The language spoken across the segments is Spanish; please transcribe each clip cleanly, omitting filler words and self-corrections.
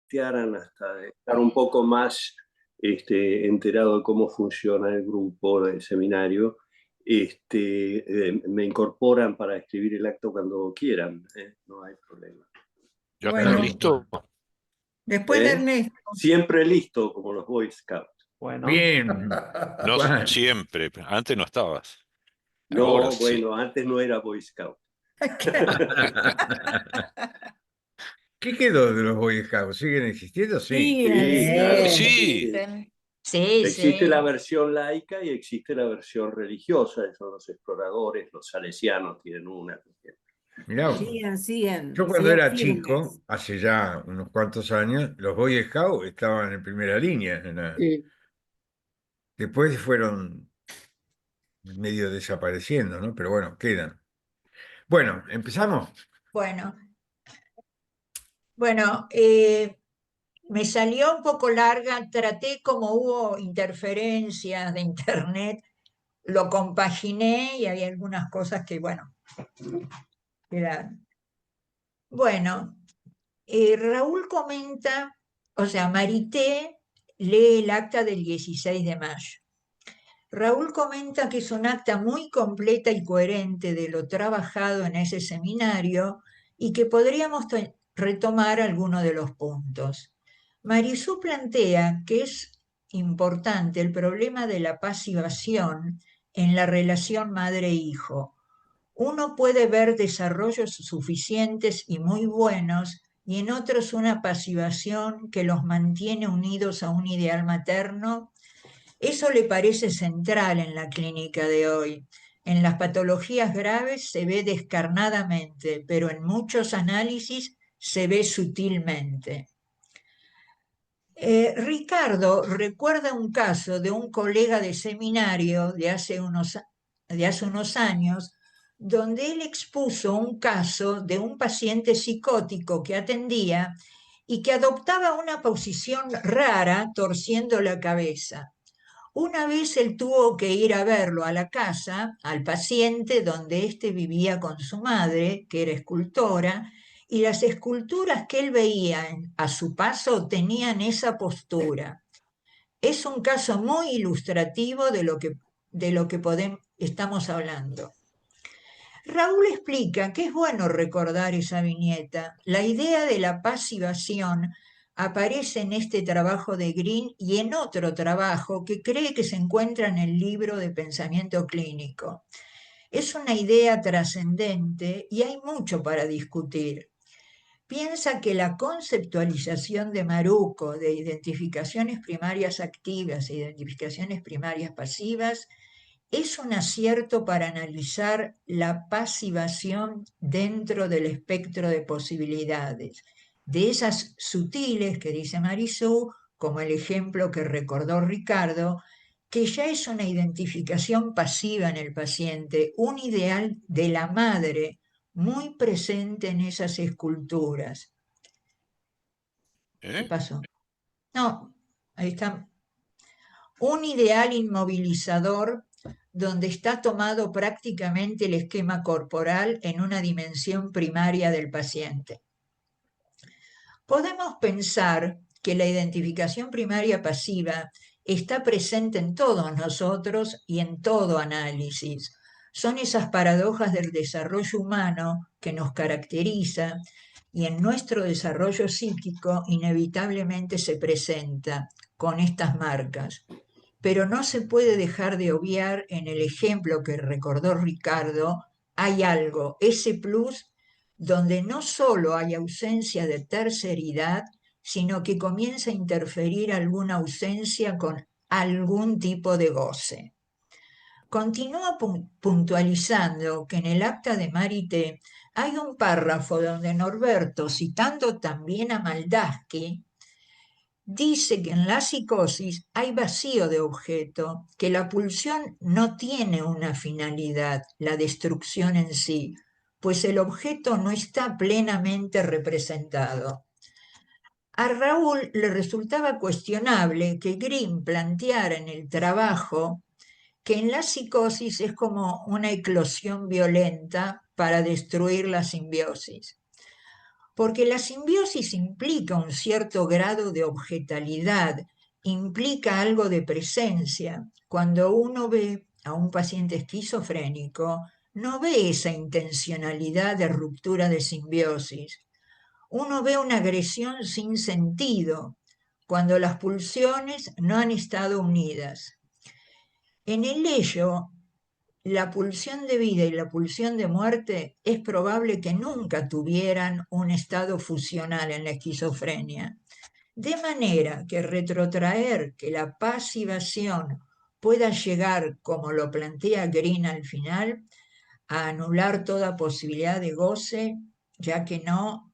plantearan hasta estar un poco más enterado de cómo funciona el grupo del seminario, me incorporan para escribir el acto cuando quieran, no hay problema. ¿Ya está Bueno, listo? después de Ernesto. Siempre listo, como los Boy Scouts. Bueno. Bien. No Bueno. siempre, antes no estabas. Ahora No, sí. bueno, antes no era Boy Scout. ¿Qué quedó de los Boy Scouts? ¿Siguen existiendo? Sí. Sí, claro que Sí. sí. Sí, Existe sí. la versión laica y existe la versión religiosa, son los exploradores, los salesianos tienen una. por ejemplo. Mirá, Siguen, yo cuando siguen era firmes. chico, hace ya unos cuantos años, los Boy Scouts estaban en primera línea. Sí. Después fueron medio desapareciendo, ¿no? Pero bueno, quedan. Bueno, ¿empezamos? Bueno, bueno, me salió un poco larga, traté como hubo interferencias de internet, lo compaginé y había algunas cosas que, bueno, quedaron. Bueno, Raúl comenta, o sea, Marité lee el acta del 16 de mayo. Raúl comenta que es un acta muy completa y coherente de lo trabajado en ese seminario y que podríamos retomar algunos de los puntos. Marisú plantea que es importante el problema de la pasivación en la relación madre-hijo. Uno puede ver desarrollos suficientes y muy buenos y en otros una pasivación que los mantiene unidos a un ideal materno. Eso le parece central en la clínica de hoy. En las patologías graves se ve descarnadamente, pero en muchos análisis se ve sutilmente. Ricardo recuerda un caso de un colega de seminario de hace unos años, donde él expuso un caso de un paciente psicótico que atendía y que adoptaba una posición rara torciendo la cabeza. Una vez él tuvo que ir a verlo a la casa, al paciente, donde éste vivía con su madre, que era escultora, y las esculturas que él veía a su paso tenían esa postura. Es un caso muy ilustrativo de lo que estamos hablando. Raúl explica que es bueno recordar esa viñeta. La idea de la pasivación aparece en este trabajo de Green y en otro trabajo que cree que se encuentra en el libro de Pensamiento Clínico. Es una idea trascendente y hay mucho para discutir. Piensa que la conceptualización de Maruco de identificaciones primarias activas e identificaciones primarias pasivas es un acierto para analizar la pasivación dentro del espectro de posibilidades, de esas sutiles que dice Marisú, como el ejemplo que recordó Ricardo, que ya es una identificación pasiva en el paciente, un ideal de la madre muy presente en esas esculturas. ¿Qué pasó? No, ahí está. Un ideal inmovilizador donde está tomado prácticamente el esquema corporal en una dimensión primaria del paciente. Podemos pensar que la identificación primaria pasiva está presente en todos nosotros y en todo análisis. Son esas paradojas del desarrollo humano que nos caracteriza y en nuestro desarrollo psíquico inevitablemente se presenta con estas marcas. Pero no se puede dejar de obviar en el ejemplo que recordó Ricardo, hay algo, ese plus, donde no solo hay ausencia de terceridad, sino que comienza a interferir alguna ausencia con algún tipo de goce. Continúa puntualizando que en el acta de Marité hay un párrafo donde Norberto, citando también a Maldaski, dice que en la psicosis hay vacío de objeto, que la pulsión no tiene una finalidad, la destrucción en sí, pues el objeto no está plenamente representado. A Raúl le resultaba cuestionable que Grimm planteara en el trabajo que en la psicosis es como una eclosión violenta para destruir la simbiosis. porque la simbiosis implica un cierto grado de objetalidad, implica algo de presencia. Cuando uno ve a un paciente esquizofrénico, no ve esa intencionalidad de ruptura de simbiosis. Uno ve una agresión sin sentido, cuando las pulsiones no han estado unidas. En el ello, la pulsión de vida y la pulsión de muerte es probable que nunca tuvieran un estado fusional en la esquizofrenia. De manera que retrotraer que la pasivación pueda llegar, como lo plantea Green al final, a anular toda posibilidad de goce, ya que no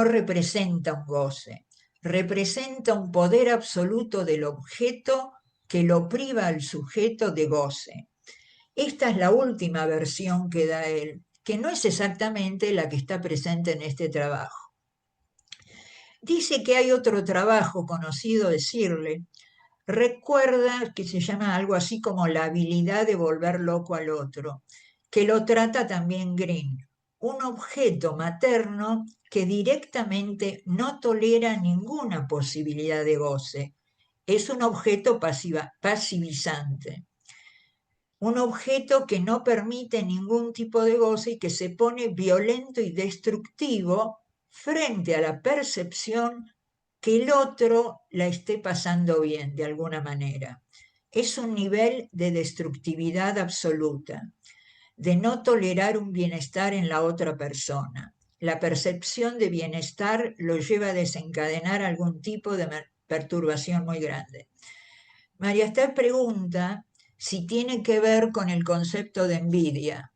representa un goce, representa un poder absoluto del objeto que lo priva al sujeto de goce. Esta es la última versión que da él, que no es exactamente la que está presente en este trabajo. Dice que hay otro trabajo conocido de Searle, recuerda que se llama algo así como la habilidad de volver loco al otro, que lo trata también Green, un objeto materno que directamente no tolera ninguna posibilidad de goce. Es un objeto pasivizante. Un objeto que no permite ningún tipo de goce y que se pone violento y destructivo frente a la percepción que el otro la esté pasando bien de alguna manera. Es un nivel de destructividad absoluta, de no tolerar un bienestar en la otra persona. La percepción de bienestar lo lleva a desencadenar algún tipo de perturbación muy grande. María Esther pregunta si tiene que ver con el concepto de envidia.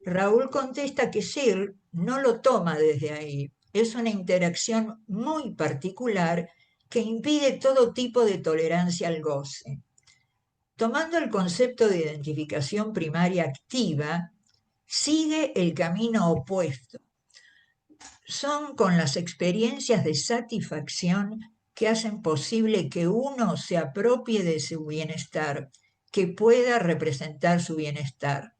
Raúl contesta que Searle no lo toma desde ahí. Es una interacción muy particular que impide todo tipo de tolerancia al goce. Tomando el concepto de identificación primaria activa, sigue el camino opuesto. Son con las experiencias de satisfacción que hacen posible que uno se apropie de su bienestar, que pueda representar su bienestar.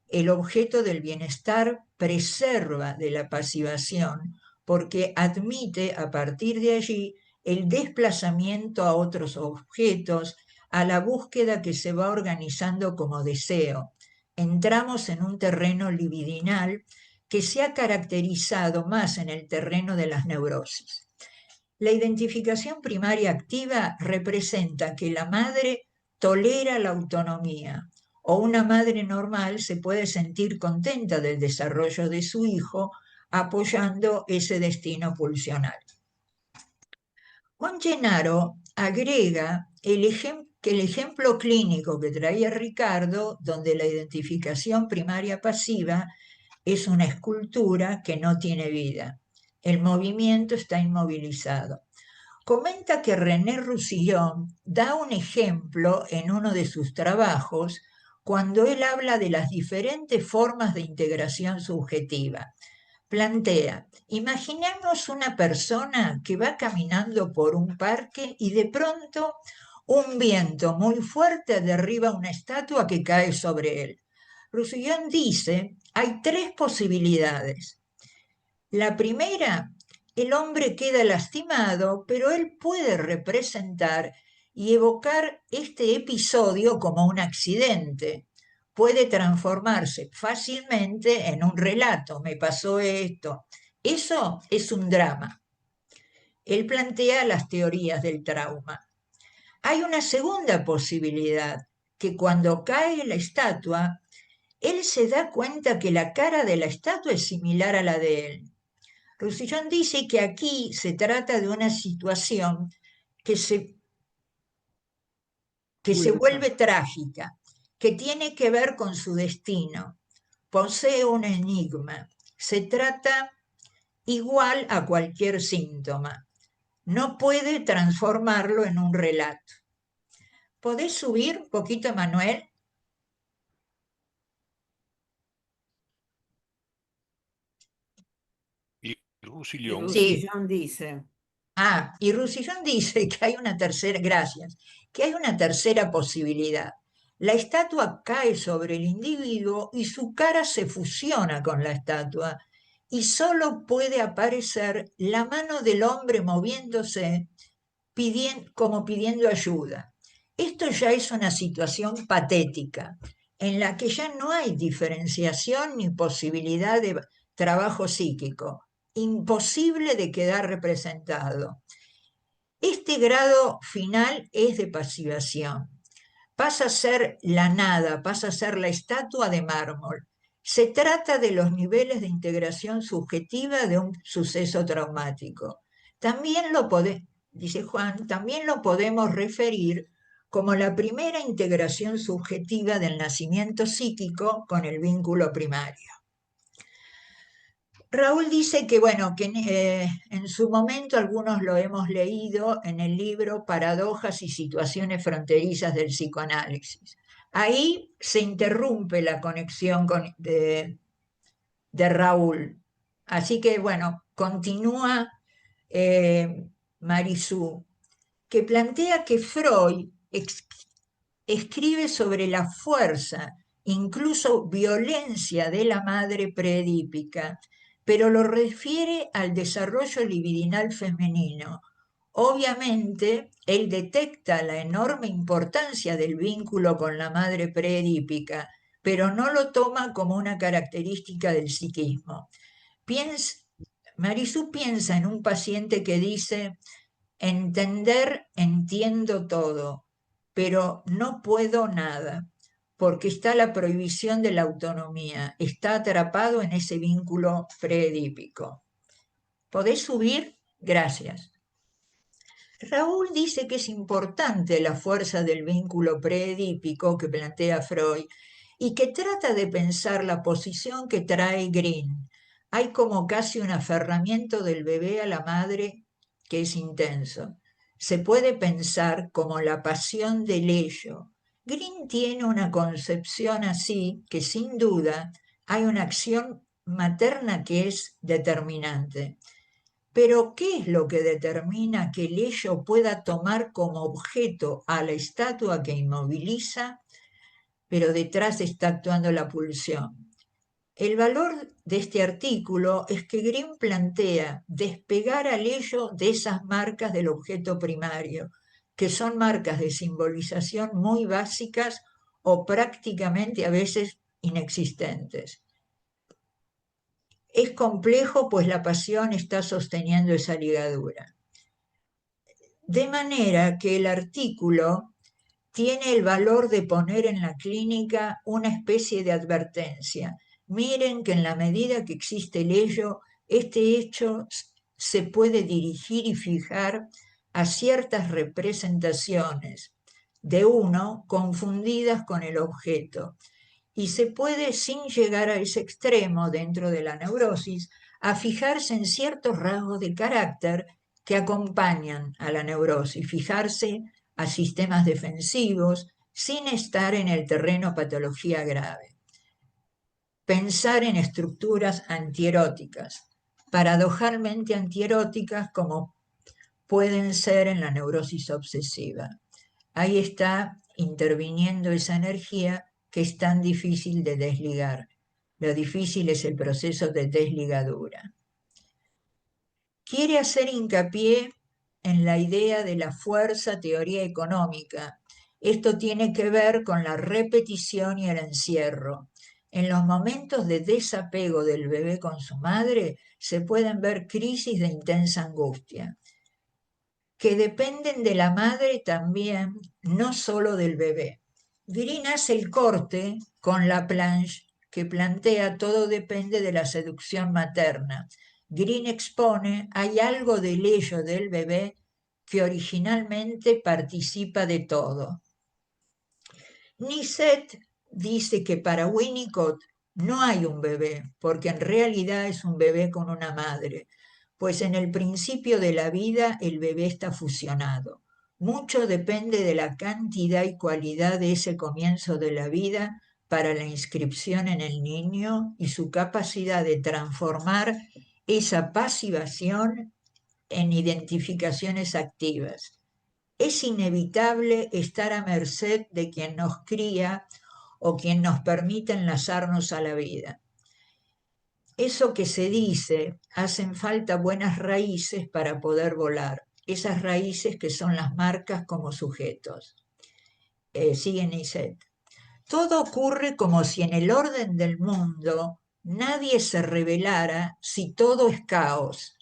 El objeto del bienestar preserva de la pasivación porque admite a partir de allí el desplazamiento a otros objetos, a la búsqueda que se va organizando como deseo. Entramos en un terreno libidinal que se ha caracterizado más en el terreno de las neurosis. La identificación primaria activa representa que la madre tolera la autonomía, o una madre normal se puede sentir contenta del desarrollo de su hijo apoyando ese destino pulsional. Juan Gennaro agrega que el ejemplo clínico que traía Ricardo, donde la identificación primaria pasiva es una escultura que no tiene vida. El movimiento está inmovilizado. Comenta que René Roussillon da un ejemplo en uno de sus trabajos cuando él habla de las diferentes formas de integración subjetiva. Plantea, imaginemos una persona que va caminando por un parque y de pronto un viento muy fuerte derriba una estatua que cae sobre él. Roussillon dice, hay tres posibilidades. La primera, el hombre queda lastimado, pero él puede representar y evocar este episodio como un accidente. Puede transformarse fácilmente en un relato, me pasó esto. Eso es un drama. Él plantea las teorías del trauma. Hay una segunda posibilidad, que cuando cae la estatua, él se da cuenta que la cara de la estatua es similar a la de él. Roussillon dice que aquí se trata de una situación que se vuelve trágica, que tiene que ver con su destino, posee un enigma, se trata igual a cualquier síntoma, no puede transformarlo en un relato. ¿Podés subir un poquito, Manuel? Y Roussillon, Roussillon dice. Y Roussillon dice que hay una tercera, gracias, que hay una tercera posibilidad. La estatua cae sobre el individuo y su cara se fusiona con la estatua y solo puede aparecer la mano del hombre moviéndose como pidiendo ayuda. Esto ya es una situación patética, en la que ya no hay diferenciación ni posibilidad de trabajo psíquico, imposible de quedar representado. Este grado final es de pasivación. Pasa a ser la nada, pasa a ser la estatua de mármol. Se trata de los niveles de integración subjetiva de un suceso traumático. También dice Juan, también lo podemos referir como la primera integración subjetiva del nacimiento psíquico con el vínculo primario. Raúl dice que, bueno, que en su momento algunos lo hemos leído en el libro Paradojas y situaciones fronterizas del psicoanálisis. Ahí se interrumpe la conexión de Raúl. Así que, bueno, continúa Marisú, que plantea que Freud escribe sobre la fuerza, incluso violencia de la madre preedípica, pero lo refiere al desarrollo libidinal femenino. Obviamente, él detecta la enorme importancia del vínculo con la madre preedípica, pero no lo toma como una característica del psiquismo. Marisú piensa en un paciente que dice: entiendo todo, pero no puedo nada, porque está la prohibición de la autonomía, está atrapado en ese vínculo preedípico. ¿Podés subir? Gracias. Raúl dice que es importante la fuerza del vínculo preedípico que plantea Freud y que trata de pensar la posición que trae Green. Hay como casi un aferramiento del bebé a la madre que es intenso. Se puede pensar como la pasión del ello. Green tiene una concepción así que sin duda hay una acción materna que es determinante. Pero ¿qué es lo que determina que el ello pueda tomar como objeto a la estatua que inmoviliza, pero detrás está actuando la pulsión? El valor de este artículo es que Green plantea despegar al ello de esas marcas del objeto primario, que son marcas de simbolización muy básicas o prácticamente a veces inexistentes. Es complejo, pues la pasión está sosteniendo esa ligadura. De manera que el artículo tiene el valor de poner en la clínica una especie de advertencia. Miren que en la medida que existe el ello, este hecho se puede dirigir y fijar a ciertas representaciones de uno confundidas con el objeto. Y se puede, sin llegar a ese extremo dentro de la neurosis, a fijarse en ciertos rasgos de carácter que acompañan a la neurosis, fijarse a sistemas defensivos sin estar en el terreno patología grave. Pensar en estructuras antieróticas, paradojalmente antieróticas como pueden ser en la neurosis obsesiva. Ahí está interviniendo esa energía que es tan difícil de desligar. Lo difícil es el proceso de desligadura. Quiere hacer hincapié en la idea de la fuerza teoría económica. Esto tiene que ver con la repetición y el encierro. En los momentos de desapego del bebé con su madre se pueden ver crisis de intensa angustia, que dependen de la madre también, no solo del bebé. Green hace el corte con Laplanche, que plantea todo depende de la seducción materna. Green expone, hay algo del ello del bebé que originalmente participa de todo. Niset dice que para Winnicott no hay un bebé, porque en realidad es un bebé con una madre, pues en el principio de la vida el bebé está fusionado. Mucho depende de la cantidad y cualidad de ese comienzo de la vida para la inscripción en el niño y su capacidad de transformar esa pasivación en identificaciones activas. es inevitable estar a merced de quien nos cría o quien nos permite enlazarnos a la vida. Eso que se dice, hacen falta buenas raíces para poder volar, esas raíces que son las marcas como sujetos. Sigue Niset. Todo ocurre como si en el orden del mundo nadie se rebelara si todo es caos.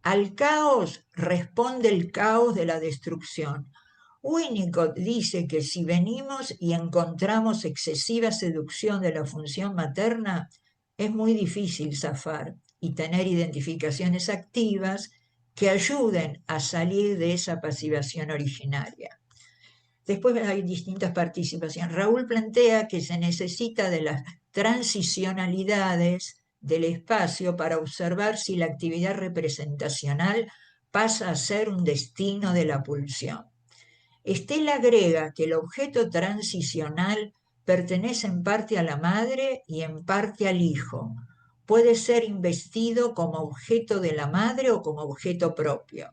Al caos responde el caos de la destrucción. Winnicott dice que si venimos y encontramos excesiva seducción de la función materna, es muy difícil zafar y tener identificaciones activas que ayuden a salir de esa pasivación originaria. Después hay distintas participaciones. Raúl plantea que se necesita de las transicionalidades del espacio para observar si la actividad representacional pasa a ser un destino de la pulsión. Stella agrega que el objeto transicional pertenece en parte a la madre y en parte al hijo. Puede ser investido como objeto de la madre o como objeto propio.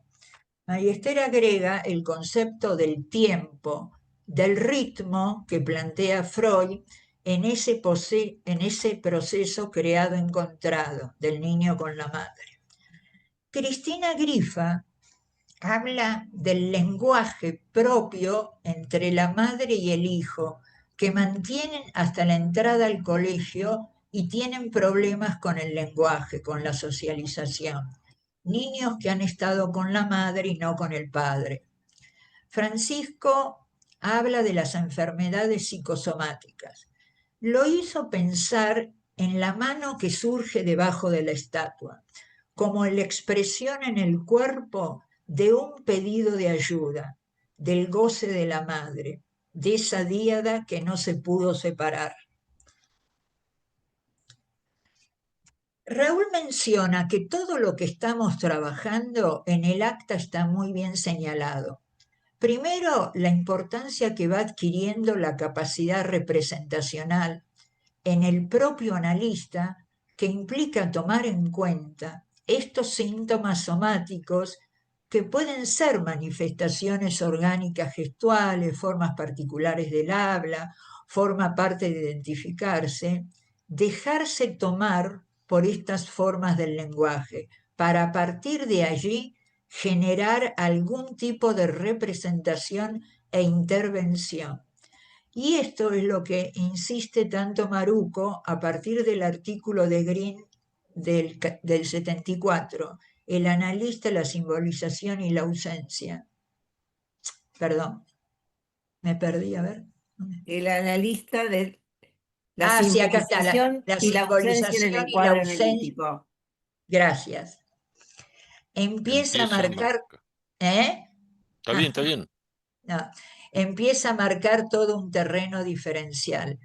María Esther agrega el concepto del tiempo, del ritmo que plantea Freud en ese proceso creado encontrado del niño con la madre. Cristina Griffa habla del lenguaje propio entre la madre y el hijo, que mantienen hasta la entrada al colegio y tienen problemas con el lenguaje, con la socialización. Niños que han estado con la madre y no con el padre. Francisco habla de las enfermedades psicosomáticas. Lo hizo pensar en la mano que surge debajo de la estatua, como la expresión en el cuerpo de un pedido de ayuda, del goce de la madre, de esa díada que no se pudo separar. Raúl menciona que todo lo que estamos trabajando en el acta está muy bien señalado. Primero, la importancia que va adquiriendo la capacidad representacional en el propio analista, que implica tomar en cuenta estos síntomas somáticos que pueden ser manifestaciones orgánicas gestuales, formas particulares del habla, forma parte de identificarse, dejarse tomar por estas formas del lenguaje, para a partir de allí generar algún tipo de representación e intervención. Y esto es lo que insiste tanto Maruco a partir del artículo de Green del 74, el analista, la simbolización y la ausencia. Perdón, me perdí, a ver. El analista de la Sí, acá está, simbolización la y la ausencia en simbolización el y la encuadre ausencia. analítico. Gracias. Empieza a marcar... Está bien, está bien. No, empieza a marcar todo un terreno diferencial.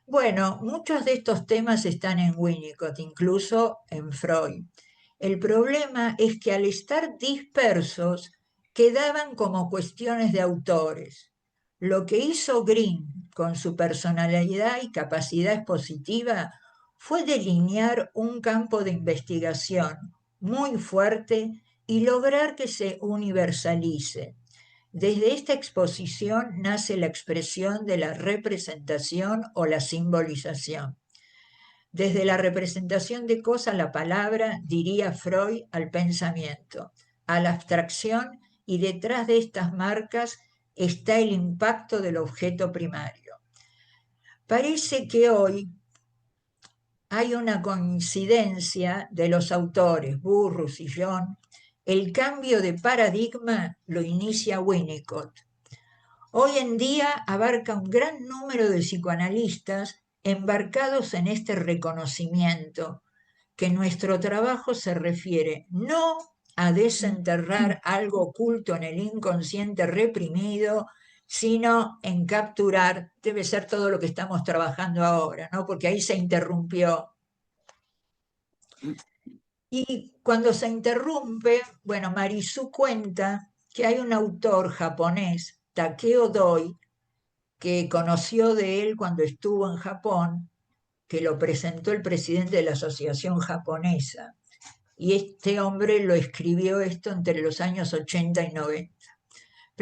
Bueno, muchos de estos temas están en Winnicott, incluso en Freud. El problema es que al estar dispersos quedaban como cuestiones de autores. Lo que hizo Green con su personalidad y capacidad expositiva fue delinear un campo de investigación muy fuerte y lograr que se universalice. Desde esta exposición nace la expresión de la representación o la simbolización. Desde la representación de cosas, la palabra, diría Freud, al pensamiento, a la abstracción, y detrás de estas marcas está el impacto del objeto primario. Parece que hoy hay una coincidencia de los autores, Burrus y Jung. El cambio de paradigma lo inicia Winnicott. Hoy en día abarca un gran número de psicoanalistas embarcados en este reconocimiento, que nuestro trabajo se refiere no a desenterrar algo oculto en el inconsciente reprimido, sino en capturar, debe ser todo lo que estamos trabajando ahora, ¿no? Porque ahí se interrumpió. Y cuando se interrumpe, bueno, Marisú cuenta que hay un autor japonés, Takeo Doi, que conoció de él cuando estuvo en Japón, que lo presentó el presidente de la Asociación Japonesa. Y este hombre lo escribió esto entre los años 80 y 90.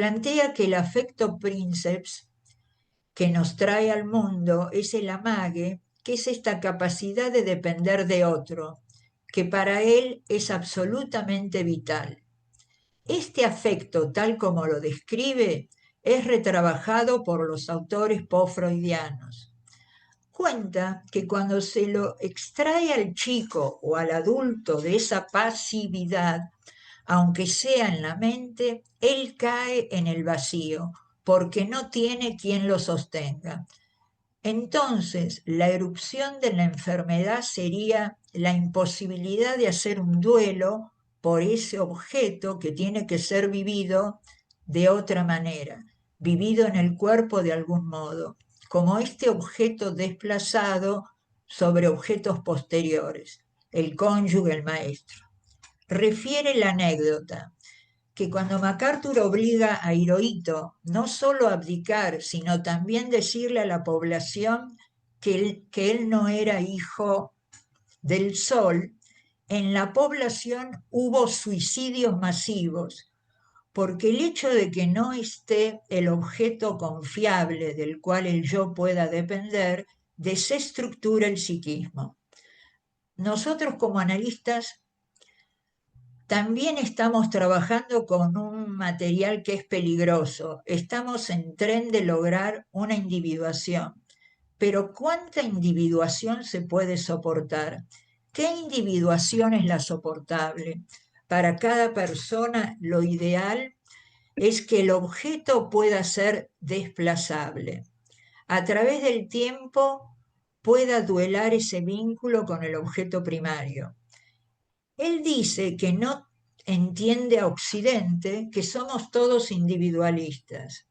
plantea que el afecto princeps que nos trae al mundo es el amague, que es esta capacidad de depender de otro, que para él es absolutamente vital. Este afecto, tal como lo describe, es retrabajado por los autores post-freudianos. Cuenta que cuando se lo extrae al chico o al adulto de esa pasividad, aunque sea en la mente, él cae en el vacío, porque no tiene quien lo sostenga. Entonces, la erupción de la enfermedad sería la imposibilidad de hacer un duelo por ese objeto que tiene que ser vivido de otra manera, vivido en el cuerpo de algún modo, como este objeto desplazado sobre objetos posteriores, el cónyuge, el maestro. Refiere la anécdota que cuando MacArthur obliga a Hirohito no solo a abdicar, sino también decirle a la población que él no era hijo del sol, en la población hubo suicidios masivos, porque el hecho de que no esté el objeto confiable del cual el yo pueda depender, desestructura el psiquismo. Nosotros como analistas también estamos trabajando con un material que es peligroso. Estamos en tren de lograr una individuación. Pero ¿cuánta individuación se puede soportar? ¿Qué individuación es la soportable? Para cada persona lo ideal es que el objeto pueda ser desplazable. A través del tiempo pueda duelar ese vínculo con el objeto primario. Él dice que no entiende a Occidente, que somos todos individualistas.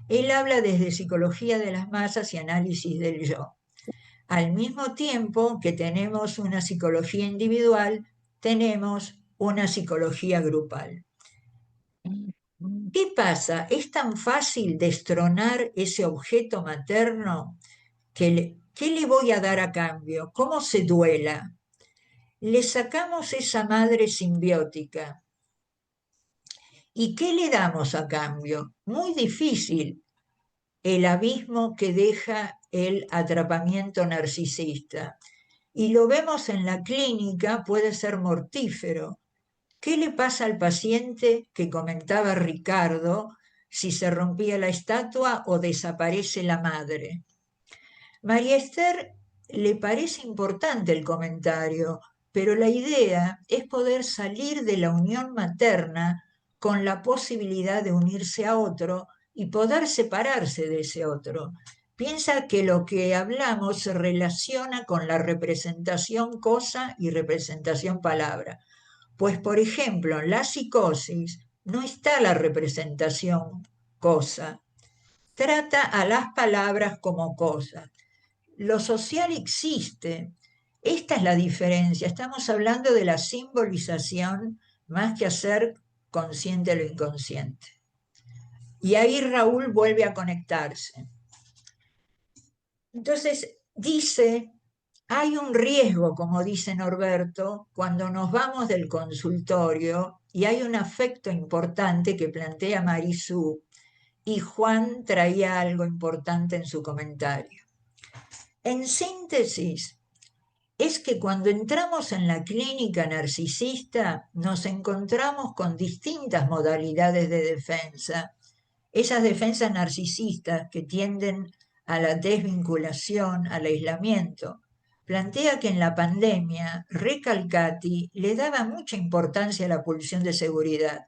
Él habla desde psicología de las masas y análisis del yo. Al mismo tiempo que tenemos una psicología individual, tenemos una psicología grupal. ¿Qué pasa? ¿Es tan fácil destronar ese objeto materno? ¿Qué le voy a dar a cambio? ¿Cómo se duela? Le sacamos esa madre simbiótica. ¿Y qué le damos a cambio? Muy difícil. El abismo que deja el atrapamiento narcisista. Y lo vemos en la clínica, puede ser mortífero. ¿Qué le pasa al paciente que comentaba Ricardo si se rompía la estatua o desaparece la madre? María Esther le parece importante el comentario, pero la idea es poder salir de la unión materna con la posibilidad de unirse a otro y poder separarse de ese otro. Piensa que lo que hablamos se relaciona con la representación cosa y representación palabra. Pues, por ejemplo, en la psicosis no está la representación cosa. Trata a las palabras como cosas. Lo social existe. Esta es la diferencia. Estamos hablando de la simbolización más que hacer consciente lo inconsciente. Y ahí Raúl vuelve a conectarse. Entonces dice, hay un riesgo, como dice Norberto, cuando nos vamos del consultorio y hay un afecto importante que plantea Marisú, y Juan traía algo importante en su comentario. En síntesis, es que cuando entramos en la clínica narcisista nos encontramos con distintas modalidades de defensa, esas defensas narcisistas que tienden a la desvinculación, al aislamiento. Plantea que en la pandemia Recalcati le daba mucha importancia a la pulsión de seguridad.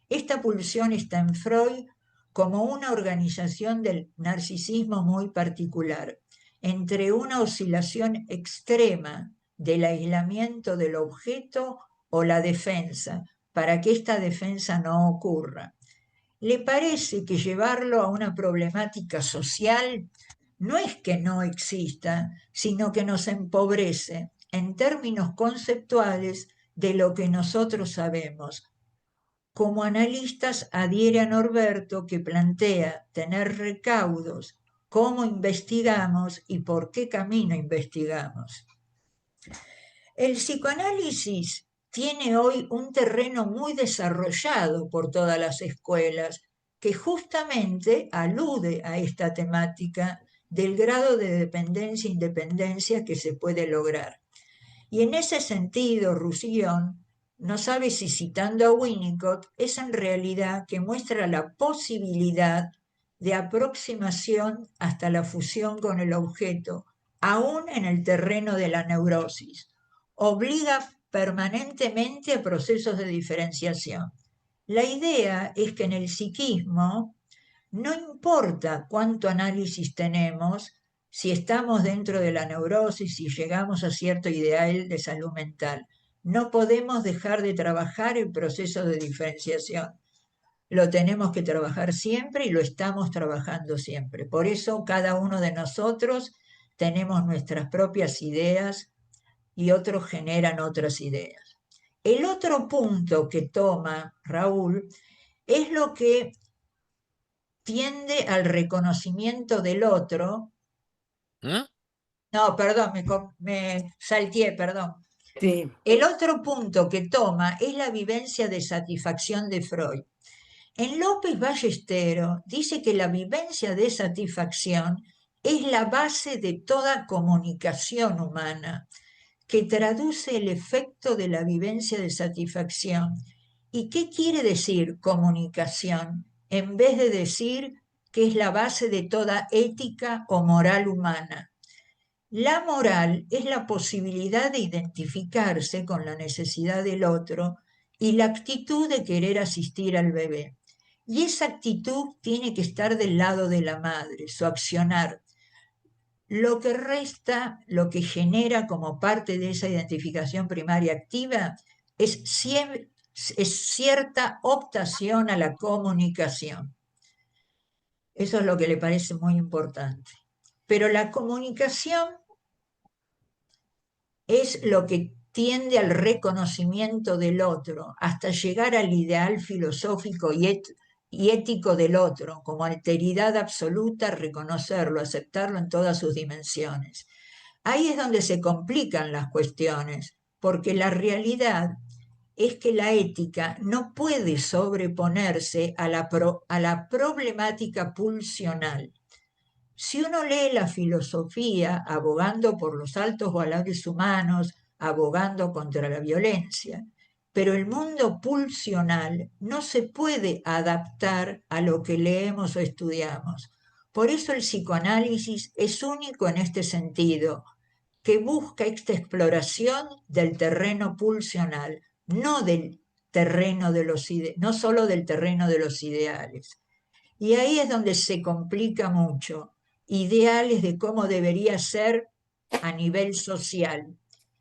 Esta pulsión está en Freud como una organización del narcisismo muy particular, entre una oscilación extrema del aislamiento del objeto o la defensa, para que esta defensa no ocurra. ¿Le parece que llevarlo a una problemática social no es que no exista, sino que nos empobrece en términos conceptuales de lo que nosotros sabemos? Como analistas adhiere a Norberto, que plantea tener recaudos, cómo investigamos y por qué camino investigamos. El psicoanálisis tiene hoy un terreno muy desarrollado por todas las escuelas, que justamente alude a esta temática del grado de dependencia e independencia que se puede lograr. Y en ese sentido, Roussillon, no sabe si citando a Winnicott, es en realidad que muestra la posibilidad de aproximación hasta la fusión con el objeto, aún en el terreno de la neurosis. Obliga permanentemente a procesos de diferenciación. La idea es que en el psiquismo no importa cuánto análisis tenemos, si estamos dentro de la neurosis, si llegamos a cierto ideal de salud mental. No podemos dejar de trabajar el proceso de diferenciación. Lo tenemos que trabajar siempre y lo estamos trabajando siempre. Por eso cada uno de nosotros tenemos nuestras propias ideas y otros generan otras ideas. El otro punto que toma Raúl es lo que tiende al reconocimiento del otro. No, perdón, me salteé, perdón. Sí. El otro punto que toma es la vivencia de satisfacción de Freud. En López Ballesteros dice que la vivencia de satisfacción es la base de toda comunicación humana, que traduce el efecto de la vivencia de satisfacción. ¿Y qué quiere decir comunicación? En vez de decir que es la base de toda ética o moral humana. La moral es la posibilidad de identificarse con la necesidad del otro y la actitud de querer asistir al bebé. Y esa actitud tiene que estar del lado de la madre, su accionar. Lo que resta, lo que genera como parte de esa identificación primaria activa, es cierta optación a la comunicación. Eso es lo que le parece muy importante. Pero la comunicación es lo que tiende al reconocimiento del otro, hasta llegar al ideal filosófico y ético del otro, como alteridad absoluta, reconocerlo, aceptarlo en todas sus dimensiones. Ahí es donde se complican las cuestiones, porque la realidad es que la ética no puede sobreponerse a la problemática pulsional. Si uno lee la filosofía abogando por los altos valores humanos, abogando contra la violencia, pero el mundo pulsional no se puede adaptar a lo que leemos o estudiamos. Por eso el psicoanálisis es único en este sentido, que busca esta exploración del terreno pulsional, no del terreno de no solo del terreno de los ideales. Y ahí es donde se complica mucho. Ideales de cómo debería ser a nivel social.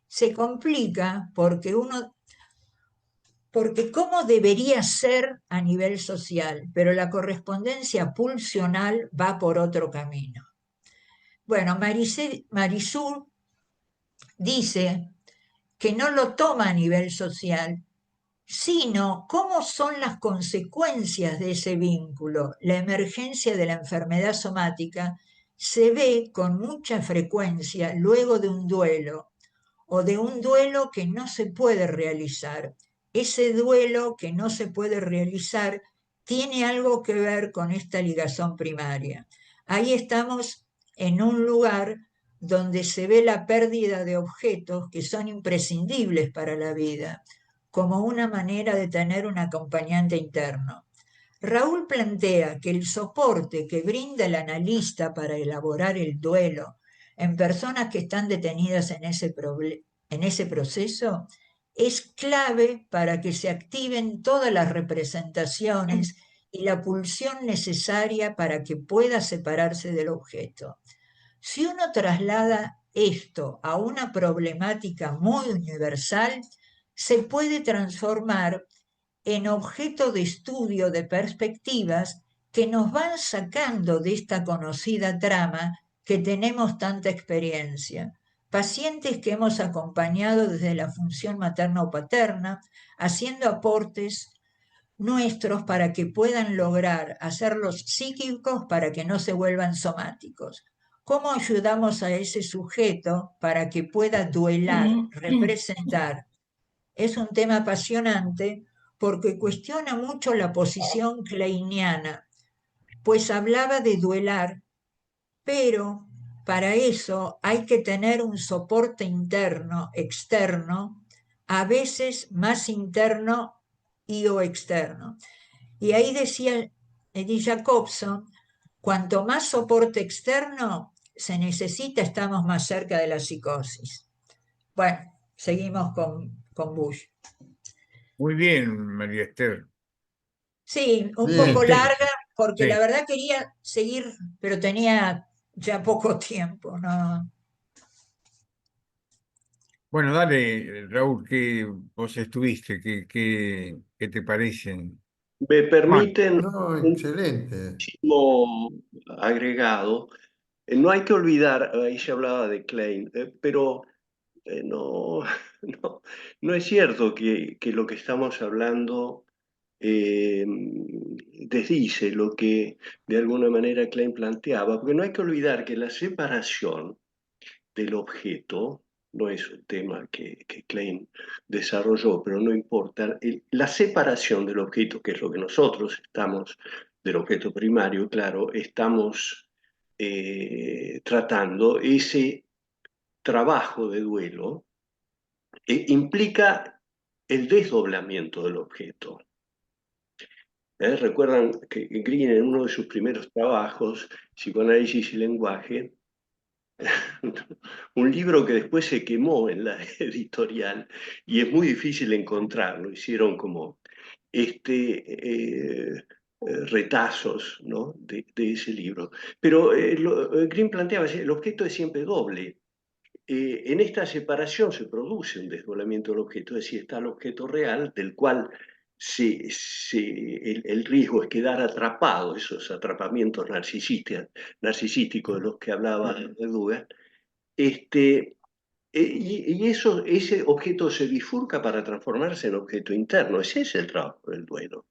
Se complica porque cómo debería ser a nivel social, pero la correspondencia pulsional va por otro camino. Bueno, Marisol dice que no lo toma a nivel social, sino cómo son las consecuencias de ese vínculo. La emergencia de la enfermedad somática se ve con mucha frecuencia luego de un duelo, o de un duelo que no se puede realizar. Ese duelo que no se puede realizar tiene algo que ver con esta ligazón primaria. Ahí estamos en un lugar donde se ve la pérdida de objetos que son imprescindibles para la vida, como una manera de tener un acompañante interno. Raúl plantea que el soporte que brinda el analista para elaborar el duelo en personas que están detenidas en ese proceso es clave para que se activen todas las representaciones y la pulsión necesaria para que pueda separarse del objeto. Si uno traslada esto a una problemática muy universal, se puede transformar en objeto de estudio de perspectivas que nos van sacando de esta conocida trama que tenemos tanta experiencia. Pacientes que hemos acompañado desde la función materna o paterna, haciendo aportes nuestros para que puedan lograr hacerlos psíquicos para que no se vuelvan somáticos. ¿Cómo ayudamos a ese sujeto para que pueda duelar, representar? Es un tema apasionante porque cuestiona mucho la posición kleiniana, pues hablaba de duelar, pero para eso hay que tener un soporte interno, externo, a veces más interno y o externo. Y ahí decía Eddie Jacobson, cuanto más soporte externo se necesita, estamos más cerca de la psicosis. Bueno, seguimos con Bush. Muy bien, María Esther. Sí, un Bien. poco larga, porque Sí. la verdad quería seguir, pero tenía ya poco tiempo, ¿no? Bueno, dale, Raúl, que vos estuviste, ¿qué te parecen? Me Juan. permiten No, un excelente. último agregado. No hay que olvidar, ahí se hablaba de Klein, pero no, no es cierto que lo que estamos hablando desdice lo que de alguna manera Klein planteaba, porque no hay que olvidar que la separación del objeto no es un tema que Klein desarrolló, pero no importa. La separación del objeto, que es lo que nosotros estamos, del objeto primario, claro, estamos tratando, ese trabajo de duelo implica el desdoblamiento del objeto. Recuerdan que Green en uno de sus primeros trabajos, Psicoanálisis y lenguaje, un libro que después se quemó en la editorial y es muy difícil encontrarlo. Hicieron como retazos, ¿no? de ese libro. Pero Green planteaba, el objeto es siempre doble. En esta separación se produce un desdoblamiento del objeto, es decir, está el objeto real del cual el riesgo es quedar atrapado, esos atrapamientos narcisísticos de los que hablaba Dugan, ese objeto se bifurca para transformarse en objeto interno. Ese es el trabajo del duelo.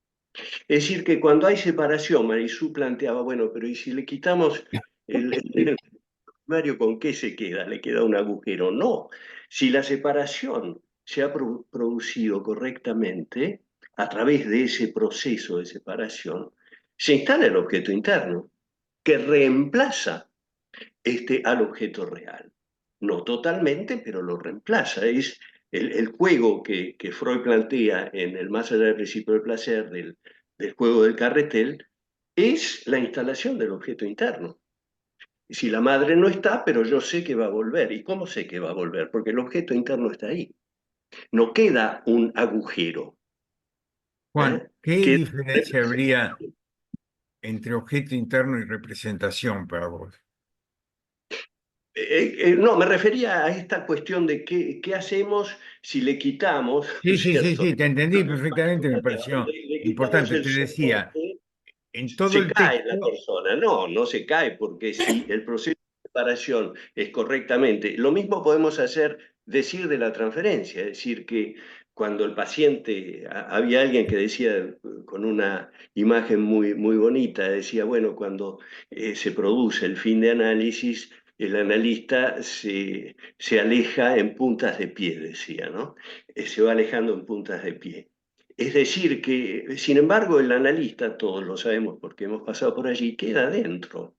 Es decir, que cuando hay separación, Marisú planteaba, bueno, pero ¿y si le quitamos el primario, con qué se queda? ¿Le queda un agujero? No. Si la separación se ha producido correctamente, a través de ese proceso de separación, se instala el objeto interno, que reemplaza al objeto real. No totalmente, pero lo reemplaza. Es el juego que Freud plantea en el más allá del principio del placer, del juego del carretel, es la instalación del objeto interno. Si la madre no está, pero yo sé que va a volver. ¿Y cómo sé que va a volver? Porque el objeto interno está ahí. No queda un agujero. Juan, ¿qué Queda... diferencia habría entre objeto interno y representación para vos? No, me refería a esta cuestión de qué hacemos si le quitamos, Sí, sí, sí, ¿cierto? sí, te entendí perfectamente, me pareció Le quitamos importante. el Te decía, soporte, en todo se el cae la texto, persona. No, no se cae, porque si el proceso de separación es correctamente, lo mismo podemos decir de la transferencia, es decir, que cuando el paciente, había alguien que decía con una imagen muy bonita, decía, bueno, cuando se produce el fin de análisis, el analista se aleja en puntas de pie, decía, ¿no? Se va alejando en puntas de pie. Es decir, que, sin embargo, el analista, todos lo sabemos porque hemos pasado por allí, queda dentro.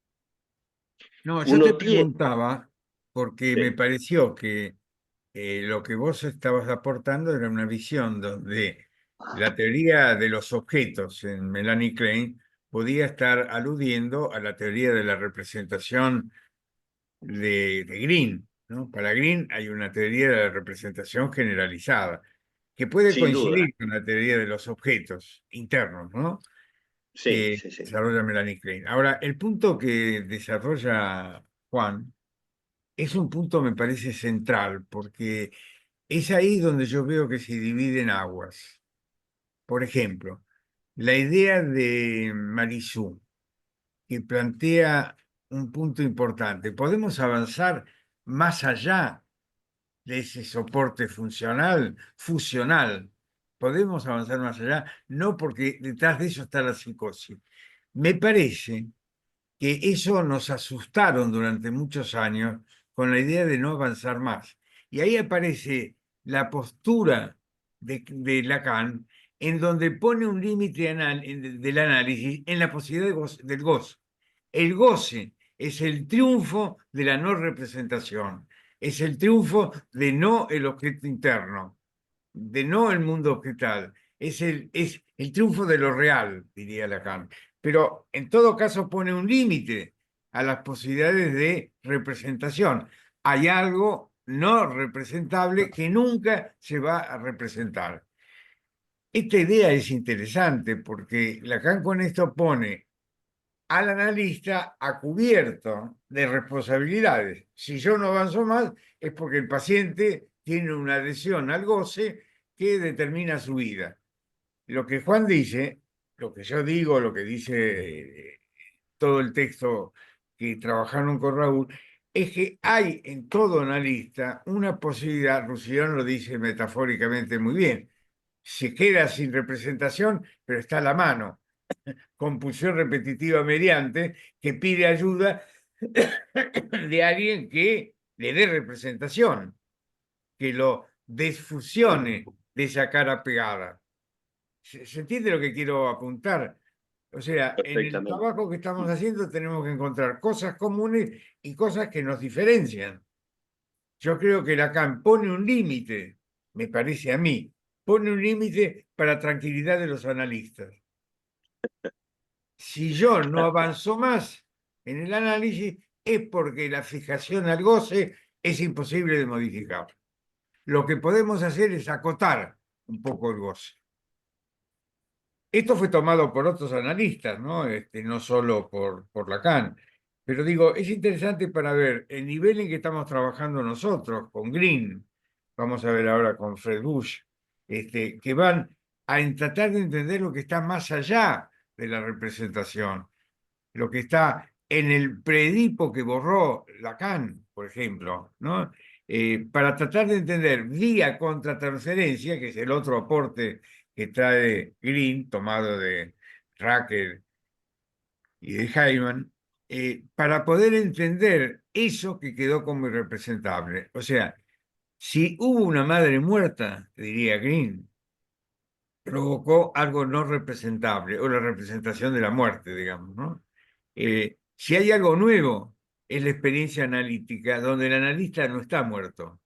no, yo te Uno tiene... preguntaba porque me pareció que lo que vos estabas aportando era una visión donde la teoría de los objetos en Melanie Klein podía estar aludiendo a la teoría de la representación de Green, ¿no? Para Green hay una teoría de la representación generalizada que puede Sin duda, coincidir con la teoría de los objetos internos, ¿no? sí, Que sí, sí. desarrolla Melanie Klein. Ahora, el punto que desarrolla Juan es un punto, me parece, central, porque es ahí donde yo veo que se dividen aguas. Por ejemplo, la idea de Marisú, que plantea un punto importante. Podemos avanzar más allá de ese soporte fusional. Podemos avanzar más allá, no porque detrás de eso está la psicosis. Me parece que eso nos asustaron durante muchos años con la idea de no avanzar más. Y ahí aparece la postura de Lacan, en donde pone un límite del análisis en la posibilidad del goce. El goce es el triunfo de la no representación, es el triunfo de no el objeto interno, de no el mundo objetal, es el triunfo de lo real, diría Lacan. Pero en todo caso pone un límite a las posibilidades de representación. Hay algo no representable que nunca se va a representar. Esta idea es interesante porque Lacan con esto pone al analista a cubierto de responsabilidades. Si yo no avanzo más, es porque el paciente tiene una adhesión al goce que determina su vida. Lo que Juan dice, lo que yo digo, lo que dice todo el texto que trabajaron con Raúl, es que hay en todo analista una posibilidad, Roussillon lo dice metafóricamente muy bien, se queda sin representación, pero está a la mano, compulsión repetitiva mediante, que pide ayuda de alguien que le dé representación, que lo desfusione de esa cara pegada. ¿Se entiende lo que quiero apuntar? O sea, en el Perfectamente. trabajo que estamos haciendo tenemos que encontrar cosas comunes y cosas que nos diferencian. Yo creo que Lacan pone un límite, me parece a mí, pone un límite para tranquilidad de los analistas. Si yo no avanzo más en el análisis es porque la fijación al goce es imposible de modificar. Lo que podemos hacer es acotar un poco el goce. Esto fue tomado por otros analistas, ¿no? No solo por Lacan. Pero digo, es interesante para ver el nivel en que estamos trabajando nosotros, con Green, vamos a ver ahora con Fred Bush, que van a tratar de entender lo que está más allá de la representación, lo que está en el predipo que borró Lacan, por ejemplo, ¿no? Para tratar de entender vía contratransferencia, que es el otro aporte que trae Green, tomado de Racker y de Hyman, para poder entender eso que quedó como irrepresentable. O sea, si hubo una madre muerta, diría Green, provocó algo no representable, o la representación de la muerte, digamos, ¿no? Si hay algo nuevo, es la experiencia analítica, donde el analista no está muerto.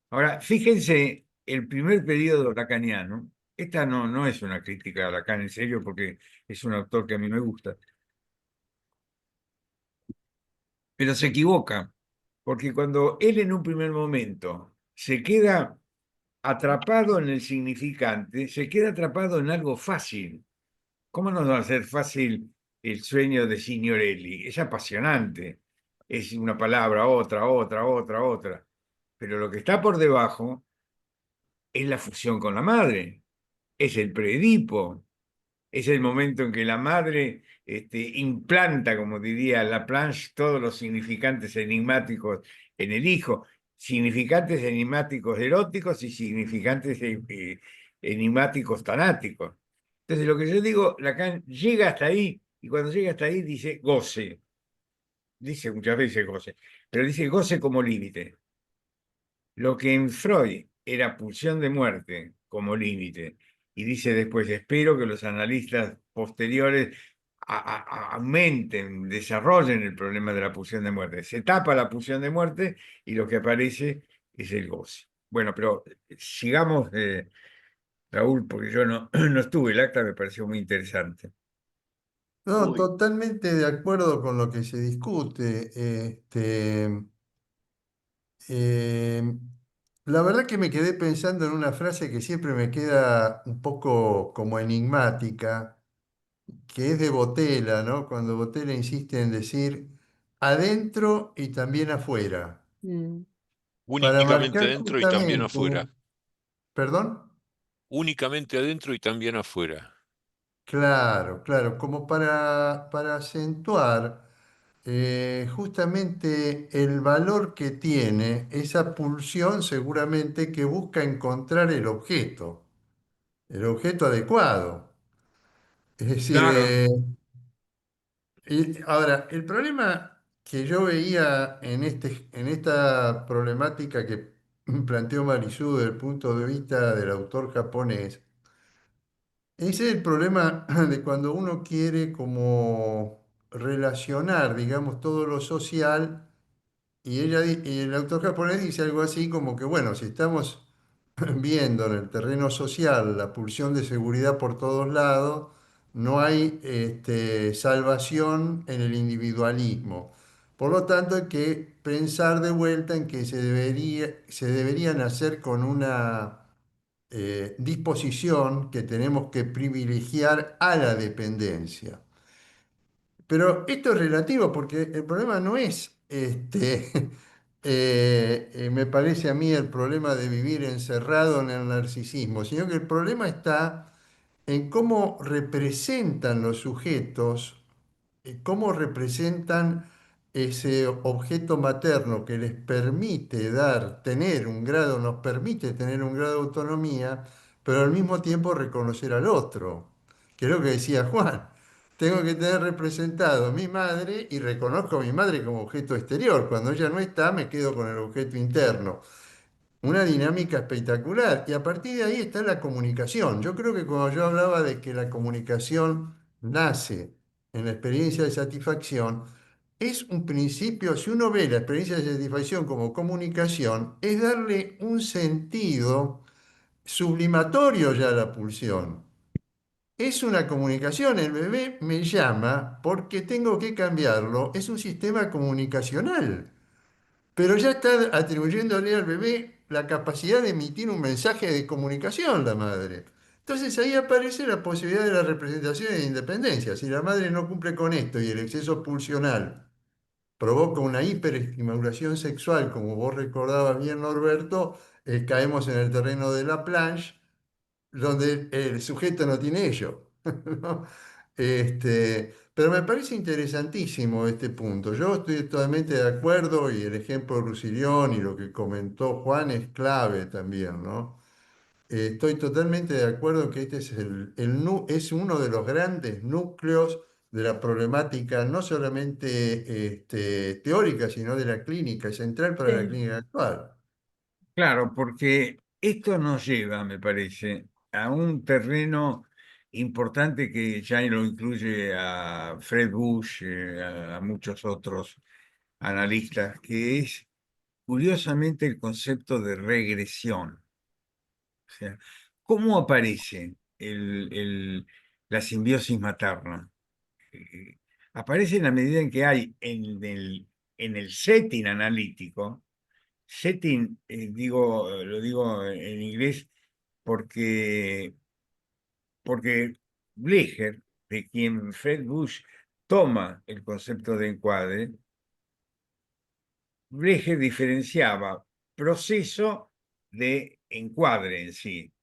Ahora, fíjense el primer periodo lacaniano. Esta no es una crítica a Lacan en serio, porque es un autor que a mí me gusta. Pero se equivoca, porque cuando él en un primer momento se queda atrapado en el significante, se queda atrapado en algo fácil. ¿Cómo nos va a ser fácil el sueño de Signorelli? Es apasionante. Es una palabra, otra, otra, otra, otra. Pero lo que está por debajo es la fusión con la madre, es el preedipo, es el momento en que la madre implanta, como diría Laplanche, todos los significantes enigmáticos en el hijo, significantes enigmáticos eróticos y significantes enigmáticos tanáticos. Entonces, lo que yo digo, Lacan llega hasta ahí, y cuando llega hasta ahí dice goce, dice muchas veces goce, pero dice goce como límite. Lo que en Freud era pulsión de muerte como límite, y dice después, espero que los analistas posteriores aumenten, desarrollen el problema de la pulsión de muerte. Se tapa la pulsión de muerte y lo que aparece es el goce. Bueno, pero sigamos, Raúl, porque yo no estuve, el acta me pareció muy interesante. No, Uy, totalmente de acuerdo con lo que se discute. Eh, la verdad que me quedé pensando en una frase que siempre me queda un poco como enigmática, que es de Botella, ¿no? Cuando Botella insiste en decir adentro y también afuera, para Únicamente marcar adentro y también justamente, afuera. ¿perdón? Únicamente adentro y también afuera. Claro, claro, como para acentuar justamente el valor que tiene esa pulsión seguramente que busca encontrar el objeto adecuado. Es decir, Claro, ahora, el problema que yo veía en esta problemática que planteó Marisú desde el punto de vista del autor japonés, ese es el problema de cuando uno quiere como relacionar, digamos, todo lo social. Y el autor japonés dice algo así como que, bueno, si estamos viendo en el terreno social la pulsión de seguridad por todos lados, no hay salvación en el individualismo. Por lo tanto, hay que pensar de vuelta en que se deberían hacer con una disposición que tenemos que privilegiar a la dependencia. Pero esto es relativo porque el problema no es me parece a mí el problema de vivir encerrado en el narcisismo, sino que el problema está en cómo representan los sujetos, cómo representan ese objeto materno que les permite tener un grado, nos permite tener un grado de autonomía, pero al mismo tiempo reconocer al otro, que es lo que decía Juan. Tengo que tener representado a mi madre y reconozco a mi madre como objeto exterior. Cuando ella no está, me quedo con el objeto interno. Una dinámica espectacular. Y a partir de ahí está la comunicación. Yo creo que cuando yo hablaba de que la comunicación nace en la experiencia de satisfacción, es un principio, si uno ve la experiencia de satisfacción como comunicación, es darle un sentido sublimatorio ya a la pulsión. Es una comunicación, el bebé me llama porque tengo que cambiarlo, es un sistema comunicacional, pero ya está atribuyéndole al bebé la capacidad de emitir un mensaje de comunicación, la madre. Entonces ahí aparece la posibilidad de la representación de independencia. Si la madre no cumple con esto y el exceso pulsional provoca una hiperestimulación sexual, como vos recordabas bien, Norberto, caemos en el terreno de la planche, donde el sujeto no tiene ello. ¿No? Pero me parece interesantísimo este punto. Yo estoy totalmente de acuerdo y el ejemplo de Rusirión y lo que comentó Juan es clave también, ¿no? Estoy totalmente de acuerdo que este es, es uno de los grandes núcleos de la problemática, no solamente teórica, sino de la clínica, central para la Sí. clínica actual. Claro, porque esto nos lleva, me parece, a un terreno importante que ya lo incluye a Fred Bush, a muchos otros analistas, que es curiosamente el concepto de regresión. O sea, ¿cómo aparece la simbiosis materna? Eh, Aparece en la medida en que hay en el setting analítico. Setting, lo digo en inglés porque, porque Blecher, de quien Fred Bush toma el concepto de encuadre, Blecher diferenciaba proceso de encuadre en sí.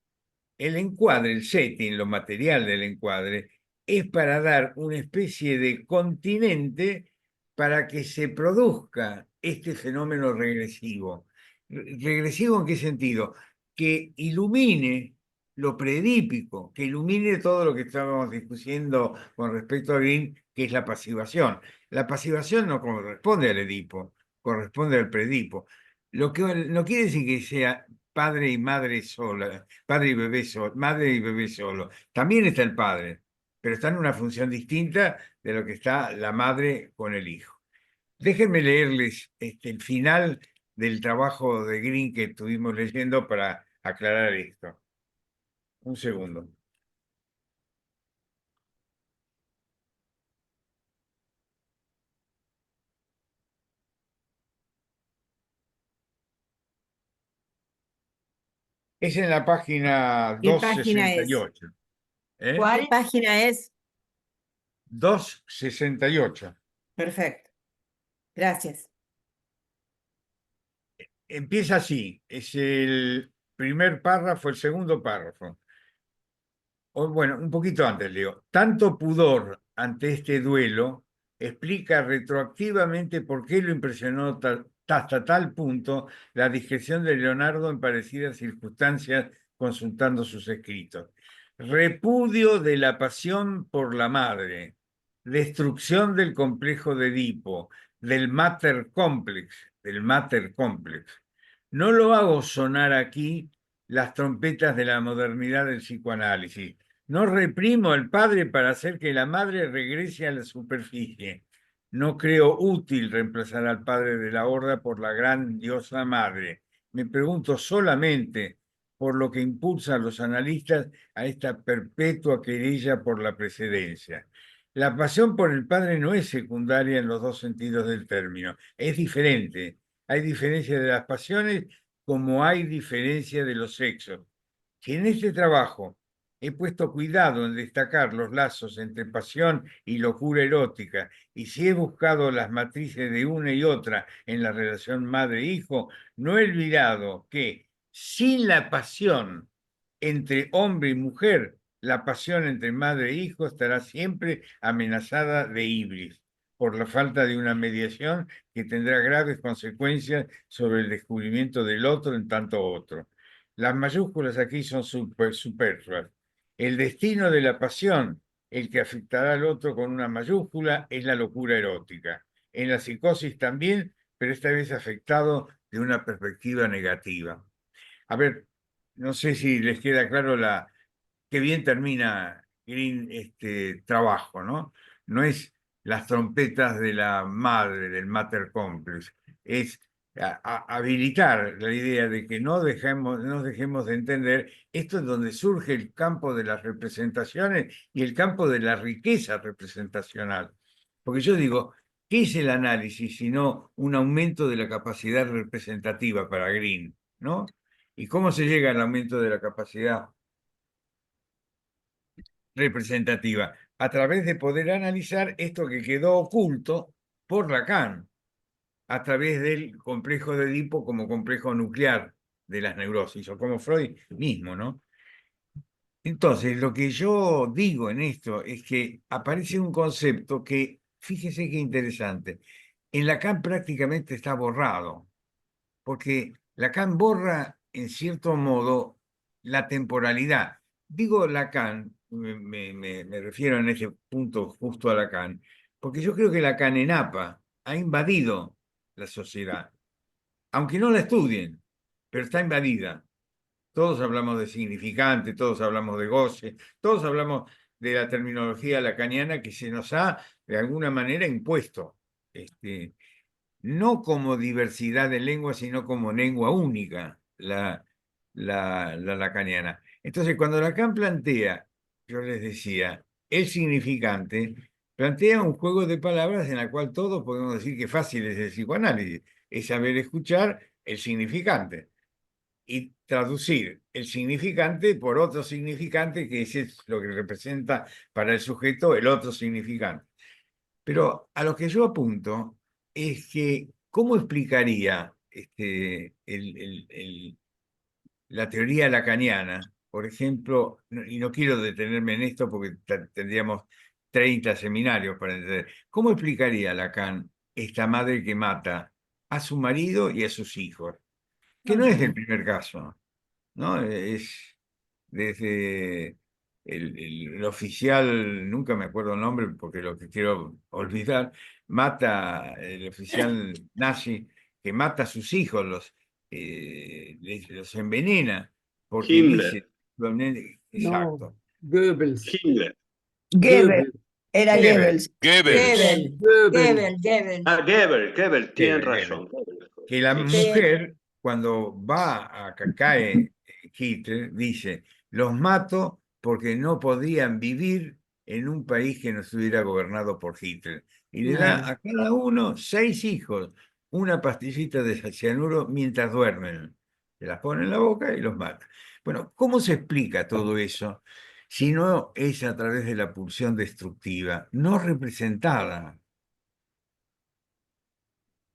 El encuadre, el setting, lo material del encuadre, es para dar una especie de continente para que se produzca este fenómeno regresivo. ¿Regresivo en qué sentido? Que ilumine lo predípico, que ilumine todo lo que estábamos discutiendo con respecto a Green, que es la pasivación. La pasivación no corresponde al Edipo, corresponde al predipo. Lo que no quiere decir que sea padre y madre sola, padre y bebé solo, madre y bebé solo. También está el padre, pero está en una función distinta de lo que está la madre con el hijo. Déjenme leerles el final del trabajo de Green que estuvimos leyendo para aclarar esto. Un segundo. Es en la página ¿Qué página es? 268. ¿Eh? ¿Cuál? ¿Qué página es? 268. Perfecto. Gracias. Empieza así, es el primer párrafo, el segundo párrafo. Bueno, un poquito antes, leo. Tanto pudor ante este duelo explica retroactivamente por qué lo impresionó hasta tal punto la discreción de Leonardo en parecidas circunstancias consultando sus escritos. Repudio de la pasión por la madre, destrucción del complejo de Edipo, del mater complex, No lo hago sonar aquí las trompetas de la modernidad del psicoanálisis. No reprimo al padre para hacer que la madre regrese a la superficie. No creo útil reemplazar al padre de la horda por la gran diosa madre. Me pregunto solamente por lo que impulsa a los analistas a esta perpetua querella por la precedencia. La pasión por el padre no es secundaria en los dos sentidos del término, es diferente. Hay diferencia de las pasiones como hay diferencia de los sexos. Si en este trabajo he puesto cuidado en destacar los lazos entre pasión y locura erótica, y si he buscado las matrices de una y otra en la relación madre-hijo, no he olvidado que sin la pasión entre hombre y mujer, la pasión entre madre e hijo estará siempre amenazada de ibris por la falta de una mediación que tendrá graves consecuencias sobre el descubrimiento del otro en tanto otro. Las mayúsculas aquí son superfluas. El destino de la pasión, el que afectará al otro con una mayúscula, es la locura erótica. En la psicosis también, pero esta vez afectado de una perspectiva negativa. A ver, no sé si les queda claro qué bien termina Green este trabajo, ¿no? No es las trompetas de la madre, del mater complex, es habilitar la idea de que no dejemos de entender esto es donde surge el campo de las representaciones y el campo de la riqueza representacional. Porque yo digo, ¿qué es el análisis sino un aumento de la capacidad representativa para Green, ¿no? ¿Y cómo se llega al aumento de la capacidad representativa? A través de poder analizar esto que quedó oculto por Lacan, a través del complejo de Edipo como complejo nuclear de las neurosis, o como Freud mismo, ¿no? Entonces, lo que yo digo en esto es que aparece un concepto que, fíjese qué interesante, en Lacan prácticamente está borrado, porque Lacan borra, en cierto modo, la temporalidad. Digo Lacan, me refiero en ese punto justo a Lacan, porque yo creo que Lacan en APA ha invadido la sociedad, aunque no la estudien, pero está invadida. Todos hablamos de significante, todos hablamos de goce, todos hablamos de la terminología lacaniana que se nos ha, de alguna manera, impuesto. No como diversidad de lenguas, sino como lengua única, la lacaniana. Entonces, cuando Lacan plantea, yo les decía, el significante, plantea un juego de palabras en la cual todos podemos decir que fácil es el psicoanálisis, es saber escuchar el significante y traducir el significante por otro significante, que ese es lo que representa para el sujeto el otro significante. Pero a lo que yo apunto es que, ¿cómo explicaría la teoría lacaniana, por ejemplo, y no quiero detenerme en esto porque tendríamos 30 seminarios para entender, ¿cómo explicaría Lacan esta madre que mata a su marido y a sus hijos? Que no es el primer caso, ¿no? Es desde el oficial, nunca me acuerdo el nombre porque lo que quiero olvidar, mata el oficial nazi que mata a sus hijos, los envenena, porque Himmler. dice, exacto. Goebbels. Himmler. Goebbels. Era Goebbels. Goebbels. Goebbels. Goebbels. Ah, Goebbels, tienen Goebbels. razón. Que la Sí. mujer, cuando va a cae Hitler, dice, los mato porque no podían vivir en un país que no estuviera gobernado por Hitler. Y le da a cada uno 6 hijos una pastillita de cianuro mientras duermen. Se las pone en la boca y los mata. Bueno, ¿cómo se explica todo eso si no es a través de la pulsión destructiva, no representada?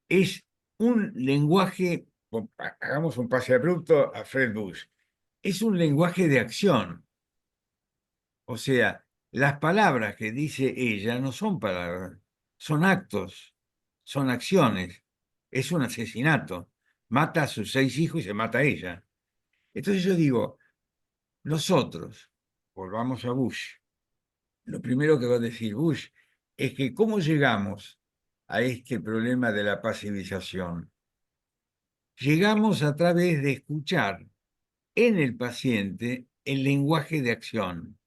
Es un lenguaje, hagamos un pase abrupto a Fred Bush, es un lenguaje de acción. O sea, las palabras que dice ella no son palabras, son actos, son acciones. Es un asesinato. Mata a sus 6 hijos y se mata a ella. Entonces yo digo, nosotros, volvamos a Bush, lo primero que va a decir Bush es que cómo llegamos a este problema de la pacivización. llegamos a través de escuchar en el paciente el lenguaje de acción,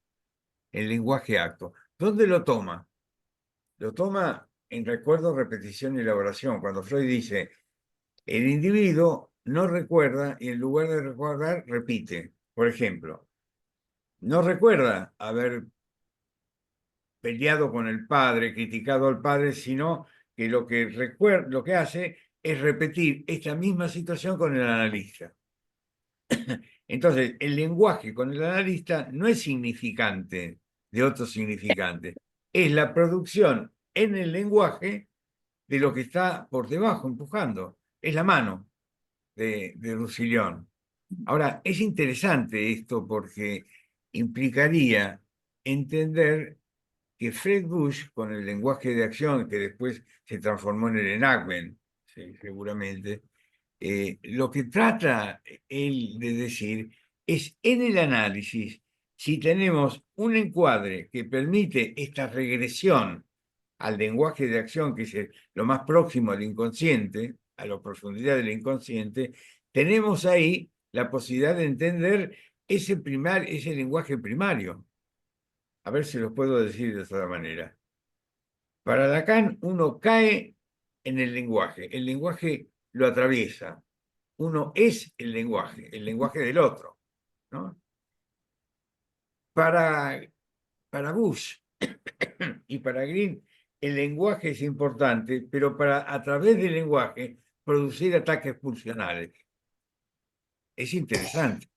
el lenguaje acto. ¿Dónde lo toma? Lo toma en recuerdo, repetición y elaboración. Cuando Freud dice, el individuo no recuerda y en lugar de recordar, repite. Por ejemplo, no recuerda haber peleado con el padre, criticado al padre, sino que lo que hace es repetir esta misma situación con el analista. Entonces, el lenguaje con el analista no es significante de otro significante, es la producción en el lenguaje de lo que está por debajo empujando, es la mano de Roussillon. Ahora, es interesante esto porque implicaría entender que Fred Bush, con el lenguaje de acción que después se transformó en el enactment, sí, seguramente, lo que trata él de decir es en el análisis, si tenemos un encuadre que permite esta regresión al lenguaje de acción, que es lo más próximo al inconsciente, a la profundidad del inconsciente, tenemos ahí la posibilidad de entender ese lenguaje primario. A ver si lo puedo decir de otra manera. Para Lacan, uno cae en el lenguaje lo atraviesa, uno es el lenguaje del otro, ¿no? Para Bush y para Green, el lenguaje es importante, pero para a través del lenguaje producir ataques pulsionales. Es interesante.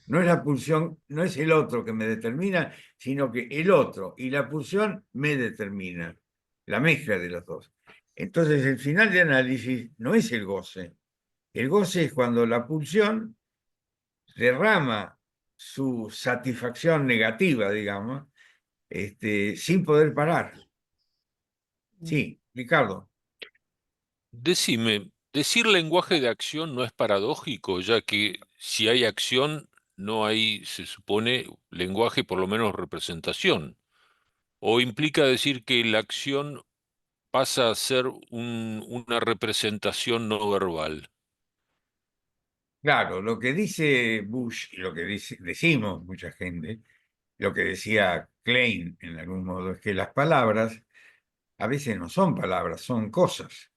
No es la pulsión, no es el otro que me determina, sino que el otro y la pulsión me determinan. La mezcla de los dos. Entonces, el final de análisis no es el goce. El goce es cuando la pulsión derrama su satisfacción negativa, digamos, sin poder parar. Sí, Ricardo. Decime, decir lenguaje de acción no es paradójico, ya que si hay acción, no hay, se supone, lenguaje, por lo menos representación. ¿O implica decir que la acción pasa a ser una representación no verbal? Claro, lo que dice Bush y lo que decimos mucha gente, lo que decía Klein en algún modo, es que las palabras a veces no son palabras, son cosas,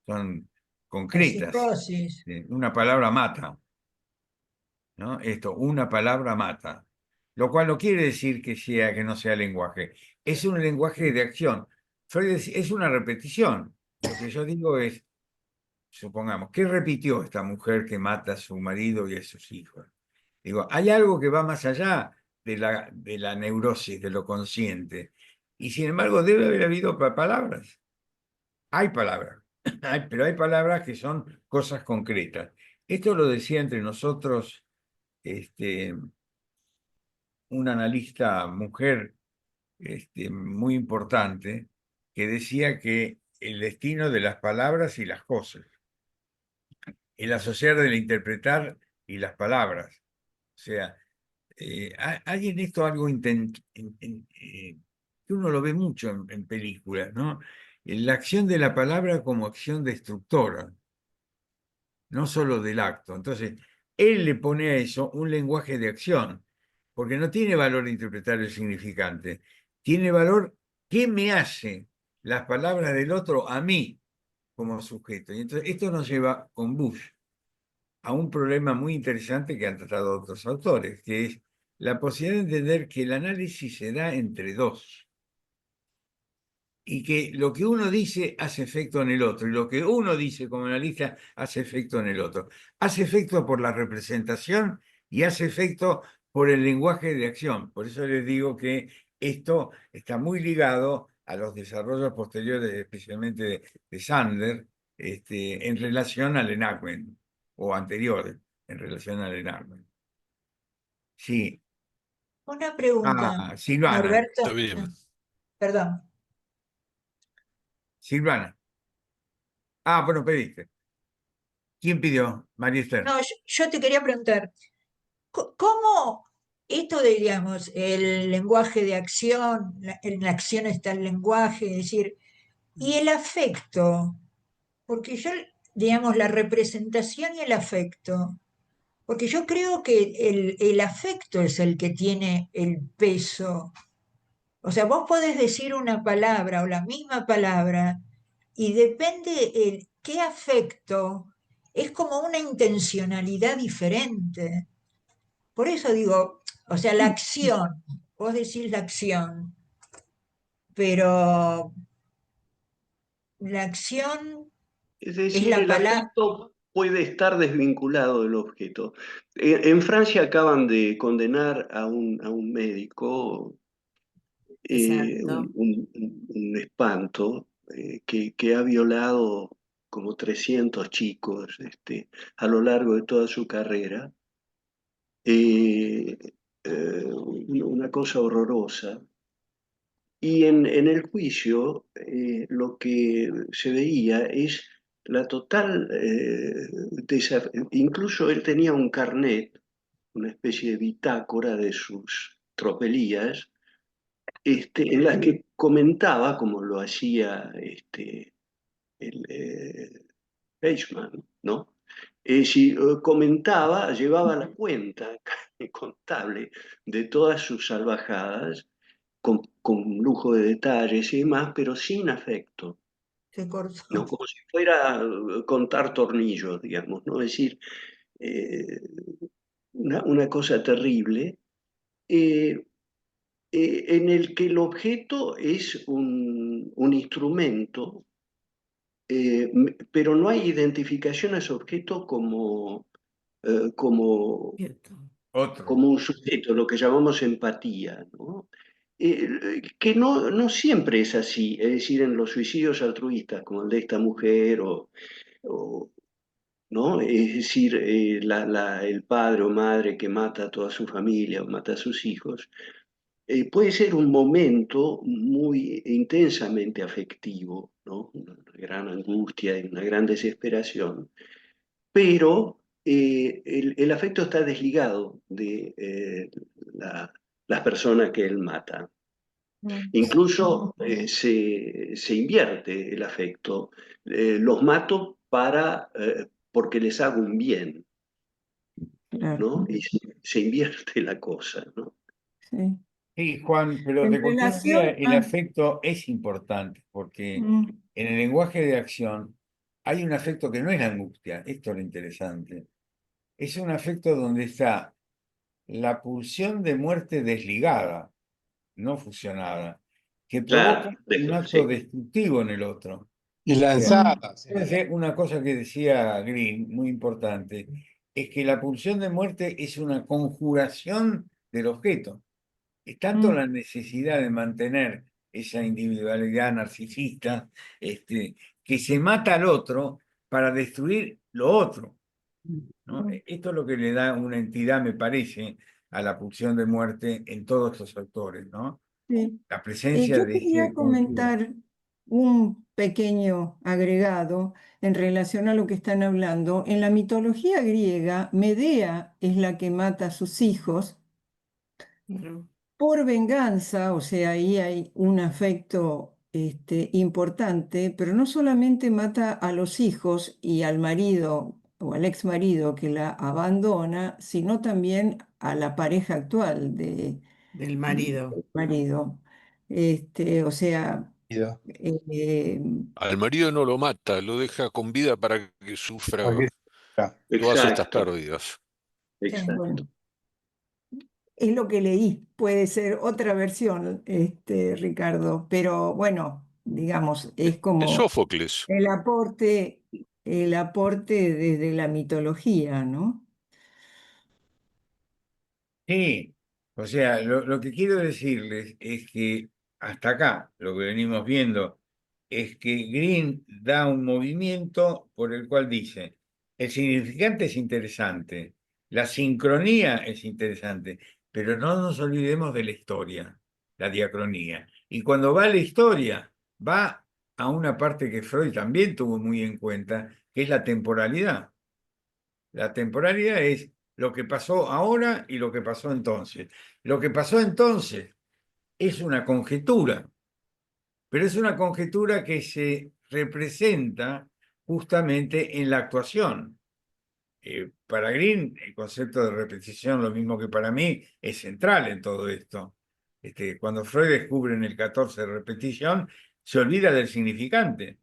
son La concretas. psicosis. Una palabra mata, ¿no? Una palabra mata. Lo cual no quiere decir que no sea lenguaje. Es un lenguaje de acción. Es una repetición. Lo que yo digo es, supongamos, ¿qué repitió esta mujer que mata a su marido y a sus hijos? Digo, hay algo que va más allá de la neurosis, de lo consciente. Y sin embargo, debe haber habido palabras. Hay palabras, pero hay palabras que son cosas concretas. Esto lo decía entre nosotros una analista mujer muy importante que decía que el destino de las palabras y las cosas, el asociar del interpretar y las palabras. O sea, hay en esto algo que uno lo ve mucho en películas, ¿no? La acción de la palabra como acción destructora, no solo del acto. Entonces, él le pone a eso un lenguaje de acción, porque no tiene valor interpretar el significante, tiene valor qué me hace las palabras del otro a mí como sujeto. Y entonces, esto nos lleva con Bush a un problema muy interesante que han tratado otros autores, que es la posibilidad de entender que el análisis se da entre dos y que lo que uno dice hace efecto en el otro y lo que uno dice como analista hace efecto en el otro. Hace efecto por la representación y hace efecto por el lenguaje de acción. Por eso les digo que esto está muy ligado a los desarrollos posteriores, especialmente de Sander, en relación al enactment, o anteriores, en relación al enactment. Sí. Una pregunta, Silvana. Norberto. Está bien. Perdón. Silvana. Bueno, pediste. ¿Quién pidió? María Esther. No, yo te quería preguntar, ¿cómo esto de, digamos, el lenguaje de acción, en la acción está el lenguaje, es decir, y el afecto? Porque yo digamos, la representación y el afecto. Porque yo creo que el afecto es el que tiene el peso. O sea, vos podés decir una palabra o la misma palabra y depende qué afecto, es como una intencionalidad diferente. Por eso digo, o sea, la acción, vos decís la acción, pero la acción Es es decir, la el palabra. afecto puede estar desvinculado del objeto. En Francia acaban de condenar a un médico, Exacto. un espanto, que ha violado como 300 chicos a lo largo de toda su carrera. Una cosa horrorosa. Y en el juicio lo que se veía es la total, incluso él tenía un carnet, una especie de bitácora de sus tropelías, en las que comentaba, como lo hacía el Eichmann, ¿no? Si comentaba, llevaba la cuenta contable de todas sus salvajadas, con lujo de detalles y demás, pero sin afecto, Se cortó. ¿no? Como si fuera contar tornillos, digamos, ¿no? Es decir, eh, una cosa terrible, eh, en el que el objeto es un instrumento, pero no hay identificación a ese objeto eh, como, Cierto. Otro. como un sujeto, lo que llamamos empatía, ¿no? Que no siempre es así, es decir, en los suicidios altruistas, como el de esta mujer, o, ¿no? Es decir, el padre o madre que mata a toda su familia o mata a sus hijos, puede ser un momento muy intensamente afectivo, ¿no? Una gran angustia y una gran desesperación, pero el afecto está desligado de las personas que él mata. Mm. Incluso se invierte el afecto. Los mato porque les hago un bien, Claro, ¿no? Y se invierte la cosa, ¿no? sí. Sí, Juan, pero En de cualquier manera relación el a... afecto es importante porque Mm, en el lenguaje de acción hay un afecto que no es la angustia, esto es lo interesante. Es un afecto donde está la pulsión de muerte desligada, no fusionada, que provoca Claro, un acto sí, destructivo en el otro. Y O sea, mm, lanzada, sí. fíjense, una cosa que decía Green, muy importante, es que la pulsión de muerte es una conjuración del objeto. Es tanto mm, la necesidad de mantener esa individualidad narcisista, que se mata al otro para destruir lo otro, ¿no? mm, Esto es lo que le da una entidad, me parece, a la pulsión de muerte en todos estos autores, ¿no? sí. La presencia Yo de quería ese conjuro. comentar un pequeño agregado en relación a lo que están hablando. En la mitología griega, Medea es la que mata a sus hijos Claro. por venganza, o sea, ahí hay un afecto importante, pero no solamente mata a los hijos y al marido o al ex marido que la abandona, sino también a la pareja actual Del del marido. marido. O sea, eh, Al marido no lo mata, lo deja con vida para que sufra Aquí está. todas estas exacto, pérdidas. Sí. bueno, exacto. es lo que leí, puede ser otra versión, Ricardo, pero bueno, digamos, es Es como Sófocles. el aporte, el aporte desde la mitología, ¿no? Sí, o sea, lo que quiero decirles es que hasta acá lo que venimos viendo es que Green da un movimiento por el cual dice, el significante es interesante, la sincronía es interesante, pero no nos olvidemos de la historia, la diacronía. Y cuando va a la historia, va a una parte que Freud también tuvo muy en cuenta, que es la temporalidad. La temporalidad es lo que pasó ahora y lo que pasó entonces. Lo que pasó entonces es una conjetura, pero es una conjetura que se representa justamente en la actuación. Para Green, el concepto de repetición, lo mismo que para mí, es central en todo esto. Cuando Freud descubre en el 14 repetición, se olvida del significante.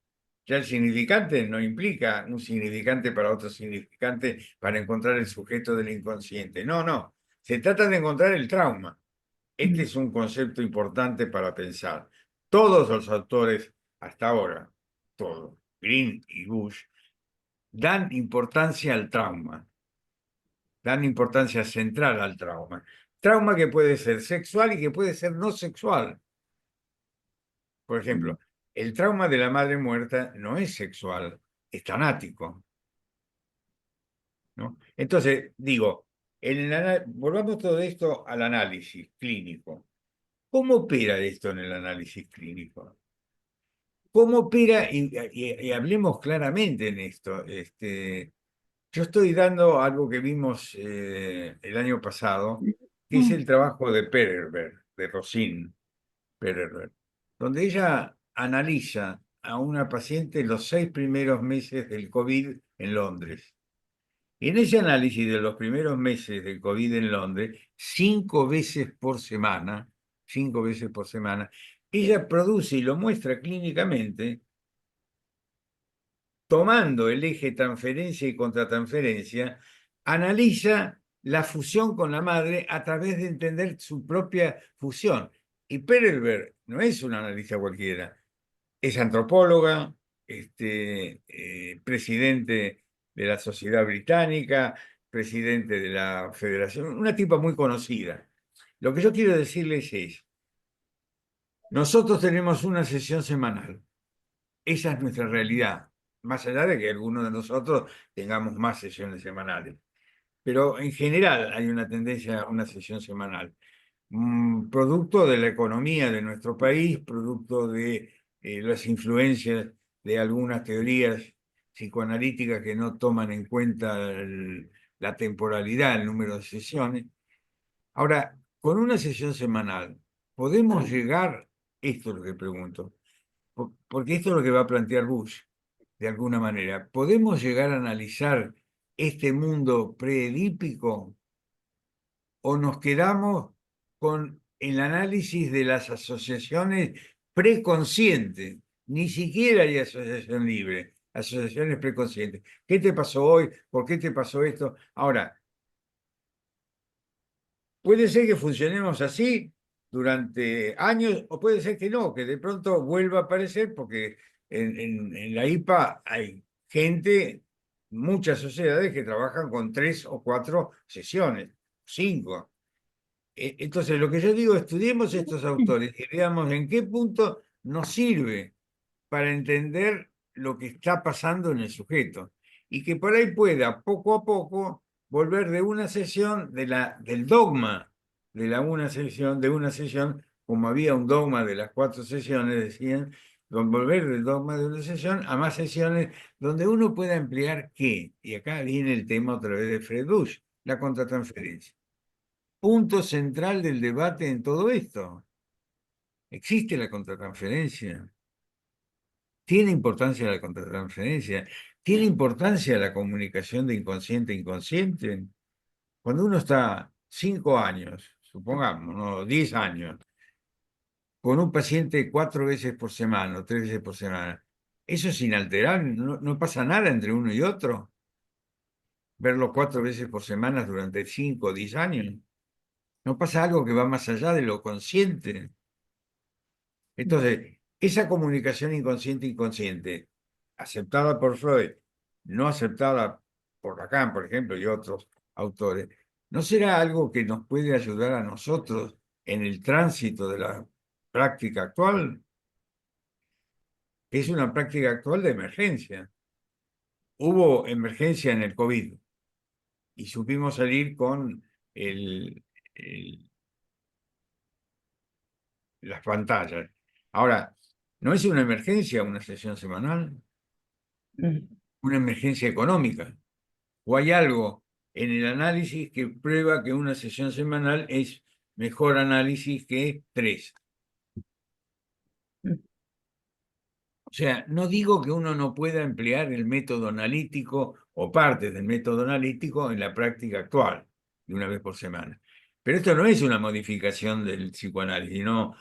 Ya el significante no implica un significante para otro significante para encontrar el sujeto del inconsciente. No, no. Se trata de encontrar el trauma. Este es un concepto importante para pensar. Todos los autores hasta ahora, todos, Green y Bush, dan importancia al trauma, dan importancia central al trauma. Trauma que puede ser sexual y que puede ser no sexual. Por ejemplo, el trauma de la madre muerta no es sexual, es tanático, ¿no? Entonces, digo, volvamos todo esto al análisis clínico. ¿Cómo opera esto en el análisis clínico? ¿Cómo opera? Y hablemos claramente en esto. Yo estoy dando algo que vimos el año pasado, que es el trabajo de Perelberg, de Rosine Perelberg, donde ella analiza a una paciente los 6 primeros meses del COVID en Londres. Y en ese análisis de los primeros meses del COVID en Londres, 5 veces por semana, 5 veces por semana, ella produce y lo muestra clínicamente, tomando el eje transferencia y contratransferencia, analiza la fusión con la madre a través de entender su propia fusión. Y Perelberg no es una analista cualquiera, es antropóloga, presidente de la Sociedad Británica, presidente de la Federación, una tipa muy conocida. Lo que yo quiero decirles es, nosotros tenemos una sesión semanal. Esa es nuestra realidad, más allá de que algunos de nosotros tengamos más sesiones semanales. Pero en general hay una tendencia a una sesión semanal. Producto de la economía de nuestro país, producto de las influencias de algunas teorías psicoanalíticas que no toman en cuenta la temporalidad, el número de sesiones. Ahora, con una sesión semanal, ¿podemos llegar? Esto es lo que pregunto. Porque esto es lo que va a plantear Bush, de alguna manera. ¿Podemos llegar a analizar este mundo preedípico o nos quedamos con el análisis de las asociaciones preconscientes? Ni siquiera hay asociación libre, asociaciones preconscientes. ¿Qué te pasó hoy? ¿Por qué te pasó esto? Ahora, puede ser que funcionemos así durante años o puede ser que no, que de pronto vuelva a aparecer porque en la IPA hay gente, muchas sociedades que trabajan con 3 o 4 sesiones, 5. Entonces, lo que yo digo, estudiemos estos autores y veamos en qué punto nos sirve para entender lo que está pasando en el sujeto y que por ahí pueda poco a poco volver de una sesión del dogma de una sesión, como había un dogma de las 4 sesiones, decían, volver del dogma de una sesión a más sesiones donde uno pueda emplear qué, y acá viene el tema otra vez de Fred Bush, la contratransferencia. Punto central del debate en todo esto. ¿Existe la contratransferencia? ¿Tiene importancia la contratransferencia? ¿Tiene importancia la comunicación de inconsciente a inconsciente? Cuando uno está 5 años, supongamos, ¿no? 10 años, con un paciente 4 veces por semana o 3 veces por semana, eso es inalterable, no pasa nada entre uno y otro. Verlo 4 veces por semana durante 5 o 10 años. No pasa algo que va más allá de lo consciente. Entonces, esa comunicación inconsciente-inconsciente, aceptada por Freud, no aceptada por Lacan, por ejemplo, y otros autores, ¿no será algo que nos puede ayudar a nosotros en el tránsito de la práctica actual? Es una práctica actual de emergencia. Hubo emergencia en el COVID y supimos salir con las pantallas. Ahora, ¿no es una emergencia una sesión semanal? Una emergencia económica. ¿O hay algo en el análisis que prueba que una sesión semanal es mejor análisis que 3? sea, no digo que uno no pueda emplear el método analítico o partes del método analítico en la práctica actual, de una vez por semana. Pero esto no es una modificación del psicoanálisis, no.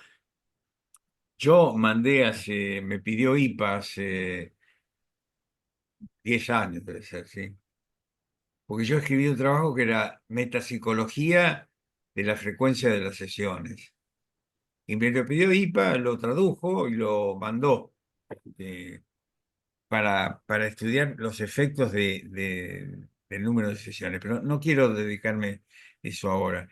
Yo me pidió IPA hace 10 años, debe ser, sí. Porque yo escribí un trabajo que era metapsicología de la frecuencia de las sesiones. Y me lo pidió IPA, lo tradujo y lo mandó eh, para estudiar los efectos del número de sesiones. Pero no quiero dedicarme a eso ahora.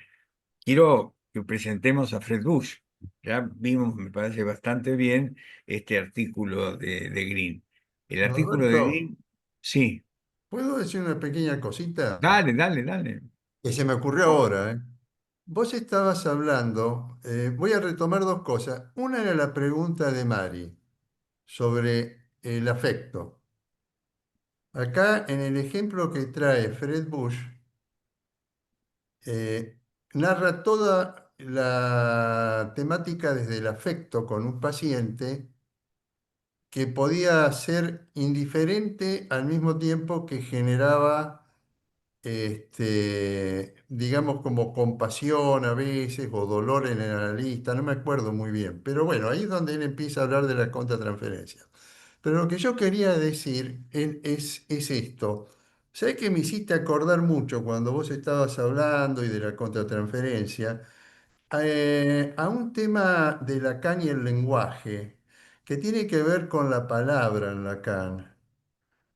Quiero que presentemos a Fred Bush. Ya vimos, me parece bastante bien, este artículo de Green. El artículo de Norberto, Green, sí. ¿puedo decir una pequeña cosita? Dale, dale, dale. Que se me ocurrió ahora, ¿eh? Vos estabas hablando, voy a retomar dos cosas. Una era la pregunta de Mari sobre el afecto. Acá en el ejemplo que trae Fred Bush, eh, narra toda la temática desde el afecto con un paciente que podía ser indiferente al mismo tiempo que generaba, digamos, como compasión a veces o dolor en el analista, no me acuerdo muy bien, pero bueno, ahí es donde él empieza a hablar de la contratransferencia. Pero lo que yo quería decir es esto. ¿Sabes que me hiciste acordar mucho cuando vos estabas hablando y de la contratransferencia? A un tema de Lacan y el lenguaje, que tiene que ver con la palabra en Lacan,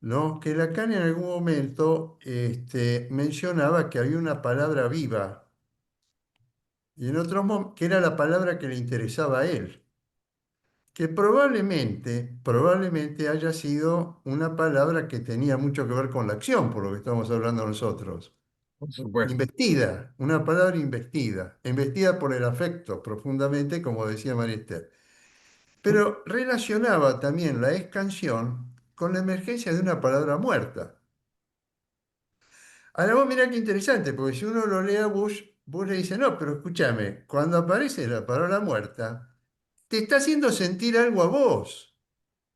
¿no? Que Lacan en algún momento mencionaba que había una palabra viva, y en otros que era la palabra que le interesaba a él, que probablemente haya sido una palabra que tenía mucho que ver con la acción, por lo que estamos hablando nosotros. Por supuesto. Investida, una palabra investida por el afecto profundamente, como decía María Esther. Pero relacionaba también la excansión con la emergencia de una palabra muerta. Ahora vos mirá qué interesante, porque si uno lo lee a Bush, Bush le dice, no, pero escúchame, cuando aparece la palabra muerta, te está haciendo sentir algo a vos.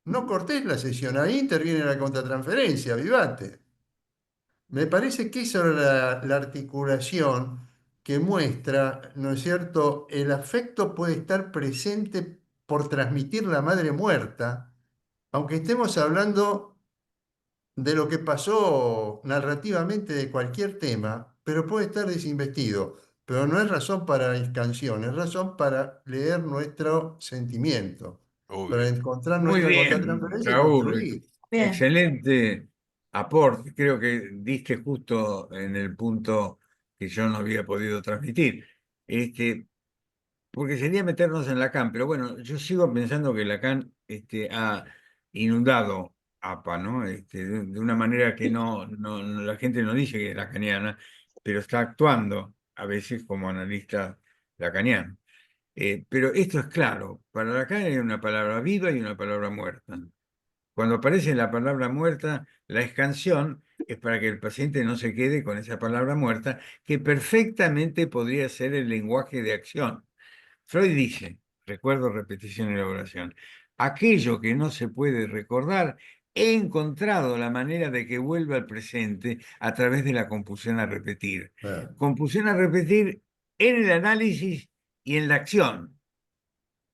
No cortés la sesión, ahí interviene la contratransferencia, vivate. Me parece que esa era la articulación que muestra, ¿no es cierto? El afecto puede estar presente por transmitir la madre muerta, aunque estemos hablando de lo que pasó narrativamente de cualquier tema, pero puede estar desinvestido. Pero no es razón para canción, es razón para leer nuestro sentimiento, para Obvio. encontrar Muy nuestra bien, contratransferencia y Raúl. construir. Bien, Excelente aporte. Creo que diste justo en el punto que yo no había podido transmitir. Porque sería meternos en Lacan, pero bueno, yo sigo pensando que Lacan ha inundado APA, ¿no? De una manera que la gente no dice que es lacaniana, pero está actuando a veces como analista lacaniano. Pero esto es claro, para Lacan hay una palabra viva y una palabra muerta. Cuando aparece la palabra muerta, la excansión es para que el paciente no se quede con esa palabra muerta, que perfectamente podría ser el lenguaje de acción. Freud dice, recuerdo, repetición y elaboración, aquello que no se puede recordar, he encontrado la manera de que vuelva al presente a través de la compulsión a repetir. Ah, Compulsión a repetir en el análisis y en la acción.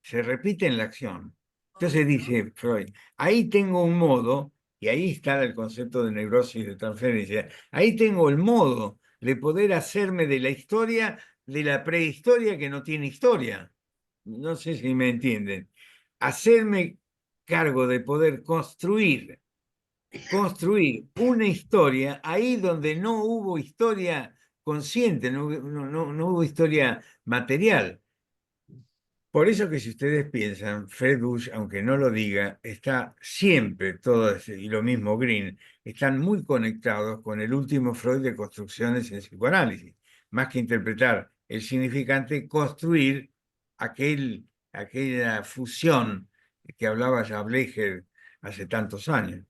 Se repite en la acción. Entonces dice Freud, ahí tengo un modo, y ahí está el concepto de neurosis de transferencia, ahí tengo el modo de poder hacerme de la historia, de la prehistoria que no tiene historia. No sé si me entienden. Hacerme cargo de poder construir una historia ahí donde no hubo historia consciente, no hubo historia material. Por eso que si ustedes piensan, Fred Bush, aunque no lo diga, está siempre, y lo mismo Green, están muy conectados con el último Freud de construcciones en psicoanálisis. Más que interpretar el significante, construir aquella fusión que hablaba ya Blecher hace tantos años.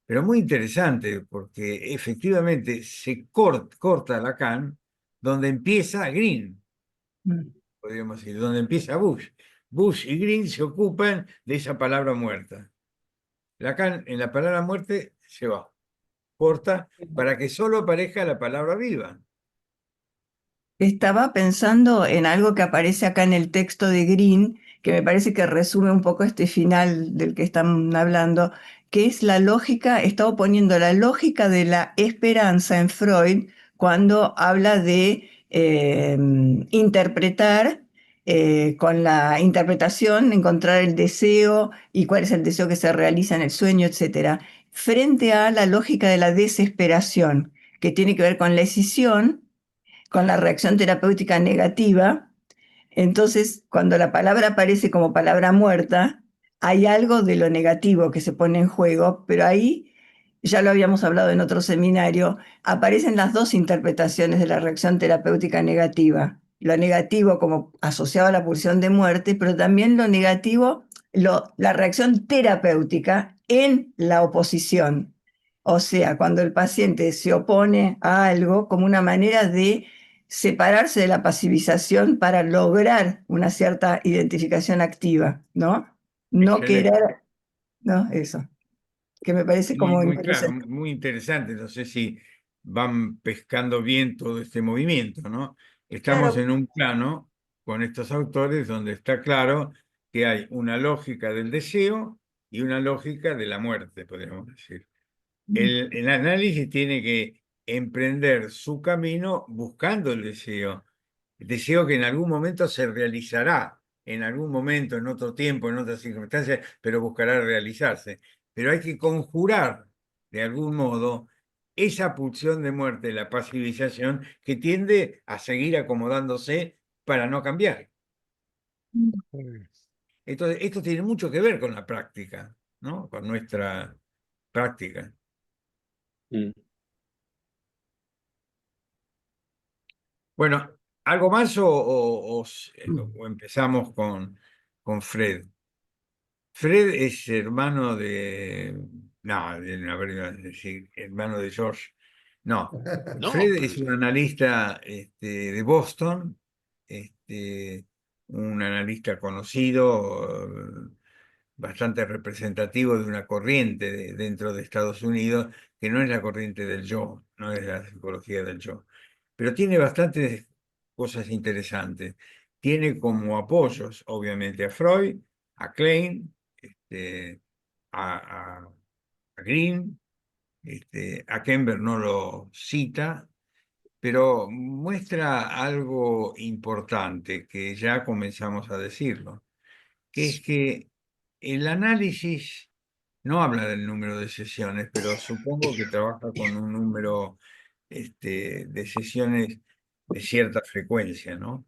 Pero muy interesante, porque efectivamente se corta Lacan donde empieza Green, podríamos decir, donde empieza Bush. Bush y Green se ocupan de esa palabra muerta. Lacan en la palabra muerte se va, corta, para que solo aparezca la palabra viva. Estaba pensando en algo que aparece acá en el texto de Green, que me parece que resume un poco este final del que están hablando, que es la lógica, estaba poniendo la lógica de la esperanza en Freud cuando habla de interpretar, con la interpretación, encontrar el deseo y cuál es el deseo que se realiza en el sueño, etcétera, frente a la lógica de la desesperación, que tiene que ver con la escisión, con la reacción terapéutica negativa. Entonces, cuando la palabra aparece como palabra muerta, hay algo de lo negativo que se pone en juego, pero ahí, ya lo habíamos hablado en otro seminario, aparecen las dos interpretaciones de la reacción terapéutica negativa. Lo negativo como asociado a la pulsión de muerte, pero también lo negativo, la reacción terapéutica en la oposición. O sea, cuando el paciente se opone a algo como una manera de separarse de la pasivización para lograr una cierta identificación activa, ¿no? No Excelente. querer, ¿no? Eso, que me parece Muy, como muy claro, interesante. muy interesante. No sé si van pescando bien todo este movimiento, ¿no? Estamos Claro, en un plano con estos autores donde está claro que hay una lógica del deseo y una lógica de la muerte, podríamos decir. El análisis tiene que emprender su camino buscando el deseo que en algún momento se realizará, en algún momento, en otro tiempo, en otras circunstancias, pero buscará realizarse. Pero hay que conjurar, de algún modo, esa pulsión de muerte, la pasivización, que tiende a seguir acomodándose para no cambiar. Entonces, esto tiene mucho que ver con la práctica, ¿no? Con nuestra práctica. Mm. Bueno, ¿algo más o empezamos con Fred? Fred es hermano de... No, a ver, iba a decir, hermano de George. No, No, Fred pero es un analista de Boston, este, un analista conocido, bastante representativo de una corriente dentro de Estados Unidos, que no es la corriente del yo, no es la psicología del yo, pero tiene bastantes cosas interesantes. Tiene como apoyos, obviamente, a Freud, a Klein, este, a Green, a Kember no lo cita, pero muestra algo importante que ya comenzamos a decirlo, que es que el análisis no habla del número de sesiones, pero supongo que trabaja con un número de sesiones de cierta frecuencia, ¿no?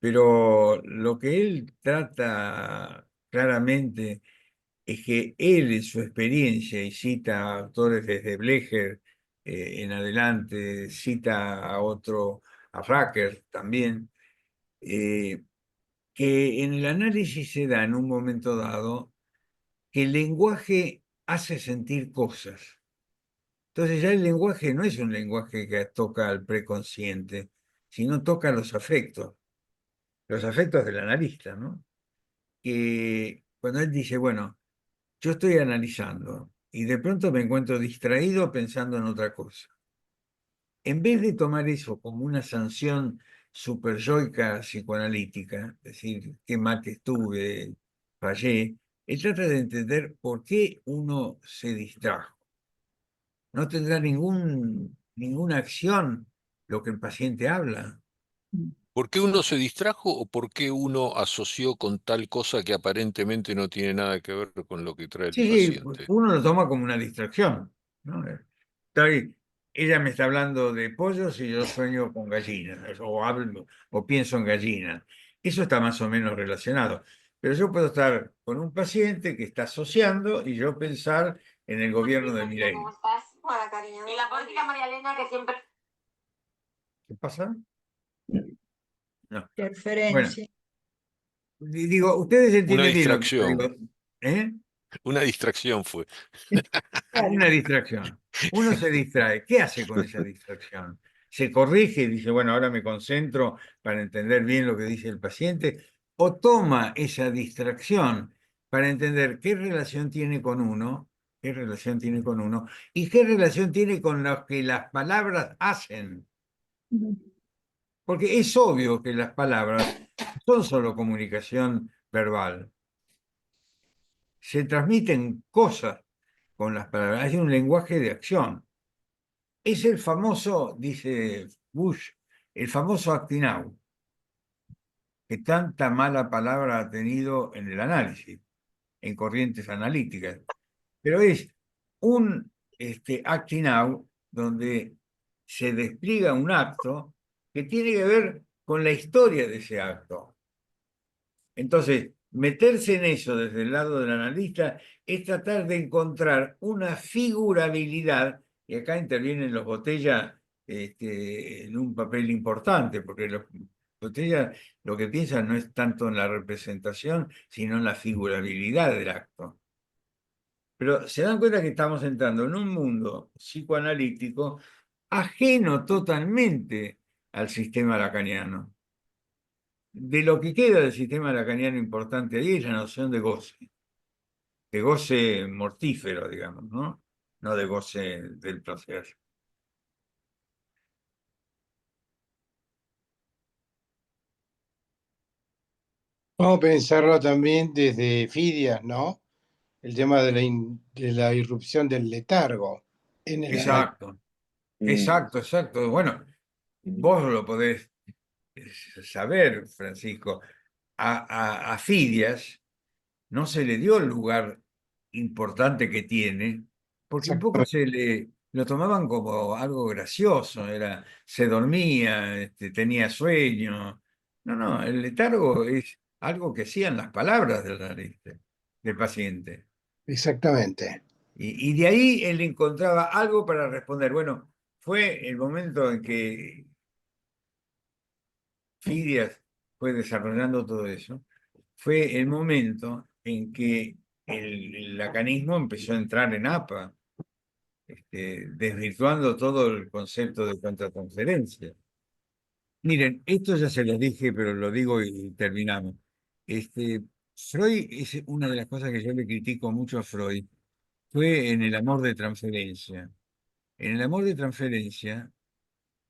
Pero lo que él trata claramente es que él en su experiencia, y cita a autores desde Blecher en adelante, cita a otro, a Fracker también, eh, que en el análisis se da en un momento dado que el lenguaje hace sentir cosas. Entonces ya el lenguaje no es un lenguaje que toca al preconsciente, sino toca los afectos del analista, ¿no? Que cuando él dice, bueno, yo estoy analizando y de pronto me encuentro distraído pensando en otra cosa. En vez de tomar eso como una sanción superyoica psicoanalítica, es decir, qué mal que estuve, fallé, él trata de entender por qué uno se distrajo. No tendrá ninguna acción lo que el paciente habla. ¿por qué uno se distrajo o por qué uno asoció con tal cosa que aparentemente no tiene nada que ver con lo que trae el Sí, sí, paciente? uno lo toma como una distracción, ¿no? Ella me está hablando de pollos y yo sueño con gallinas, o pienso en gallinas. Eso está más o menos relacionado. Pero yo puedo estar con un paciente que está asociando y yo pensar en el gobierno de Milei. ¿Cómo estás? Hola, cariño. Y la política María Elena que siempre... ¿Qué pasa? No. Bueno, interferencia. digo, ustedes Una entienden bien lo que yo distracción, digo, ¿eh? una distracción fue. Una distracción. Uno se distrae. ¿Qué hace con esa distracción? ¿Se corrige y dice, bueno, ahora me concentro para entender bien lo que dice el paciente? ¿O toma esa distracción para entender qué relación tiene con uno, qué relación tiene con uno, y qué relación tiene con lo que las palabras hacen. Porque es obvio que las palabras son solo comunicación verbal. Se transmiten cosas con las palabras. Hay un lenguaje de acción. Es el famoso, dice Bush, el famoso acting out, que tanta mala palabra ha tenido en el análisis, en corrientes analíticas. Pero es un acting out donde se despliega un acto que tiene que ver con la historia de ese acto. Entonces, meterse en eso desde el lado del analista es tratar de encontrar una figurabilidad, y acá intervienen los Botella en un papel importante, porque los Botella lo que piensan no es tanto en la representación, sino en la figurabilidad del acto. Pero se dan cuenta que estamos entrando en un mundo psicoanalítico ajeno totalmente al sistema lacaniano. De lo que queda del sistema lacaniano importante ahí es la noción de goce mortífero, digamos, ¿no? No de goce del placer. Vamos a pensarlo también desde Fidias, ¿no? El tema de la irrupción del letargo en el análisis. Exacto, exacto, exacto. Bueno, vos lo podés saber, Francisco. A Fidias no se le dio el lugar importante que tiene, porque un poco lo tomaban como algo gracioso, se dormía, tenía sueño. No, el letargo es algo que hacían las palabras del paciente. Exactamente. Y de ahí él encontraba algo para responder. Bueno, fue el momento en que Fidias fue desarrollando todo eso, fue el momento en que el lacanismo empezó a entrar en APA, desvirtuando todo el concepto de contratransferencia. Miren, esto ya se los dije, pero lo digo y terminamos. Freud es una de las cosas que yo le critico mucho a Freud, fue en el amor de transferencia. En el amor de transferencia,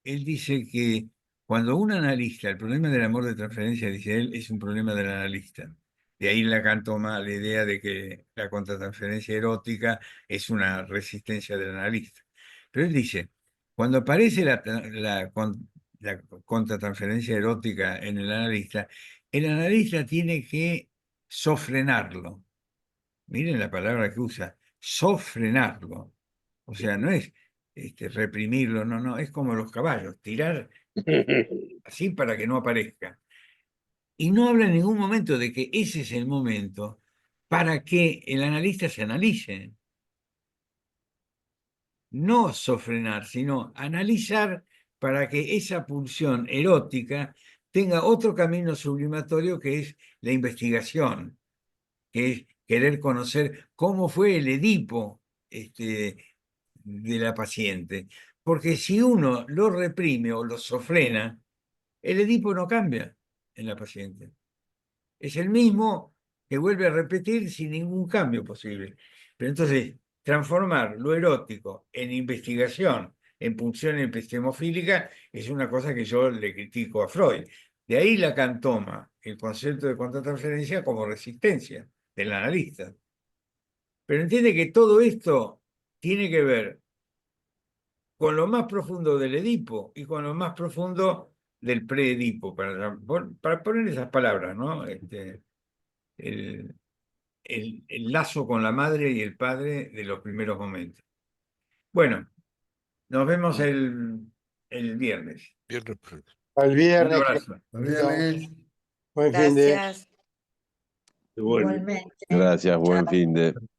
él dice que cuando un analista, el problema del amor de transferencia, dice él, es un problema del analista. De ahí Lacan toma la idea de que la contratransferencia erótica es una resistencia del analista. Pero él dice, cuando aparece la contratransferencia erótica en el analista tiene que sofrenarlo. Miren la palabra que usa, sofrenarlo. O sea, no es reprimirlo, no, es como los caballos, tirar así para que no aparezca. Y no habla en ningún momento de que ese es el momento para que el analista se analice. No sofrenar, sino analizar para que esa pulsión erótica tenga otro camino sublimatorio que es la investigación, que es querer conocer cómo fue el Edipo de la paciente. Porque si uno lo reprime o lo sofrena, el Edipo no cambia en la paciente. Es el mismo que vuelve a repetir sin ningún cambio posible. Pero entonces, transformar lo erótico en investigación, en pulsión epistemofílica, es una cosa que yo le critico a Freud. De ahí Lacan toma el concepto de contratransferencia como resistencia del analista. Pero entiende que todo esto tiene que ver con lo más profundo del Edipo y con lo más profundo del pre-Edipo, para poner esas palabras, ¿no? El lazo con la madre y el padre de los primeros momentos. Bueno, nos vemos el viernes. Al Un viernes. abrazo. Buen fin de. Igualmente. Gracias, buen fin de.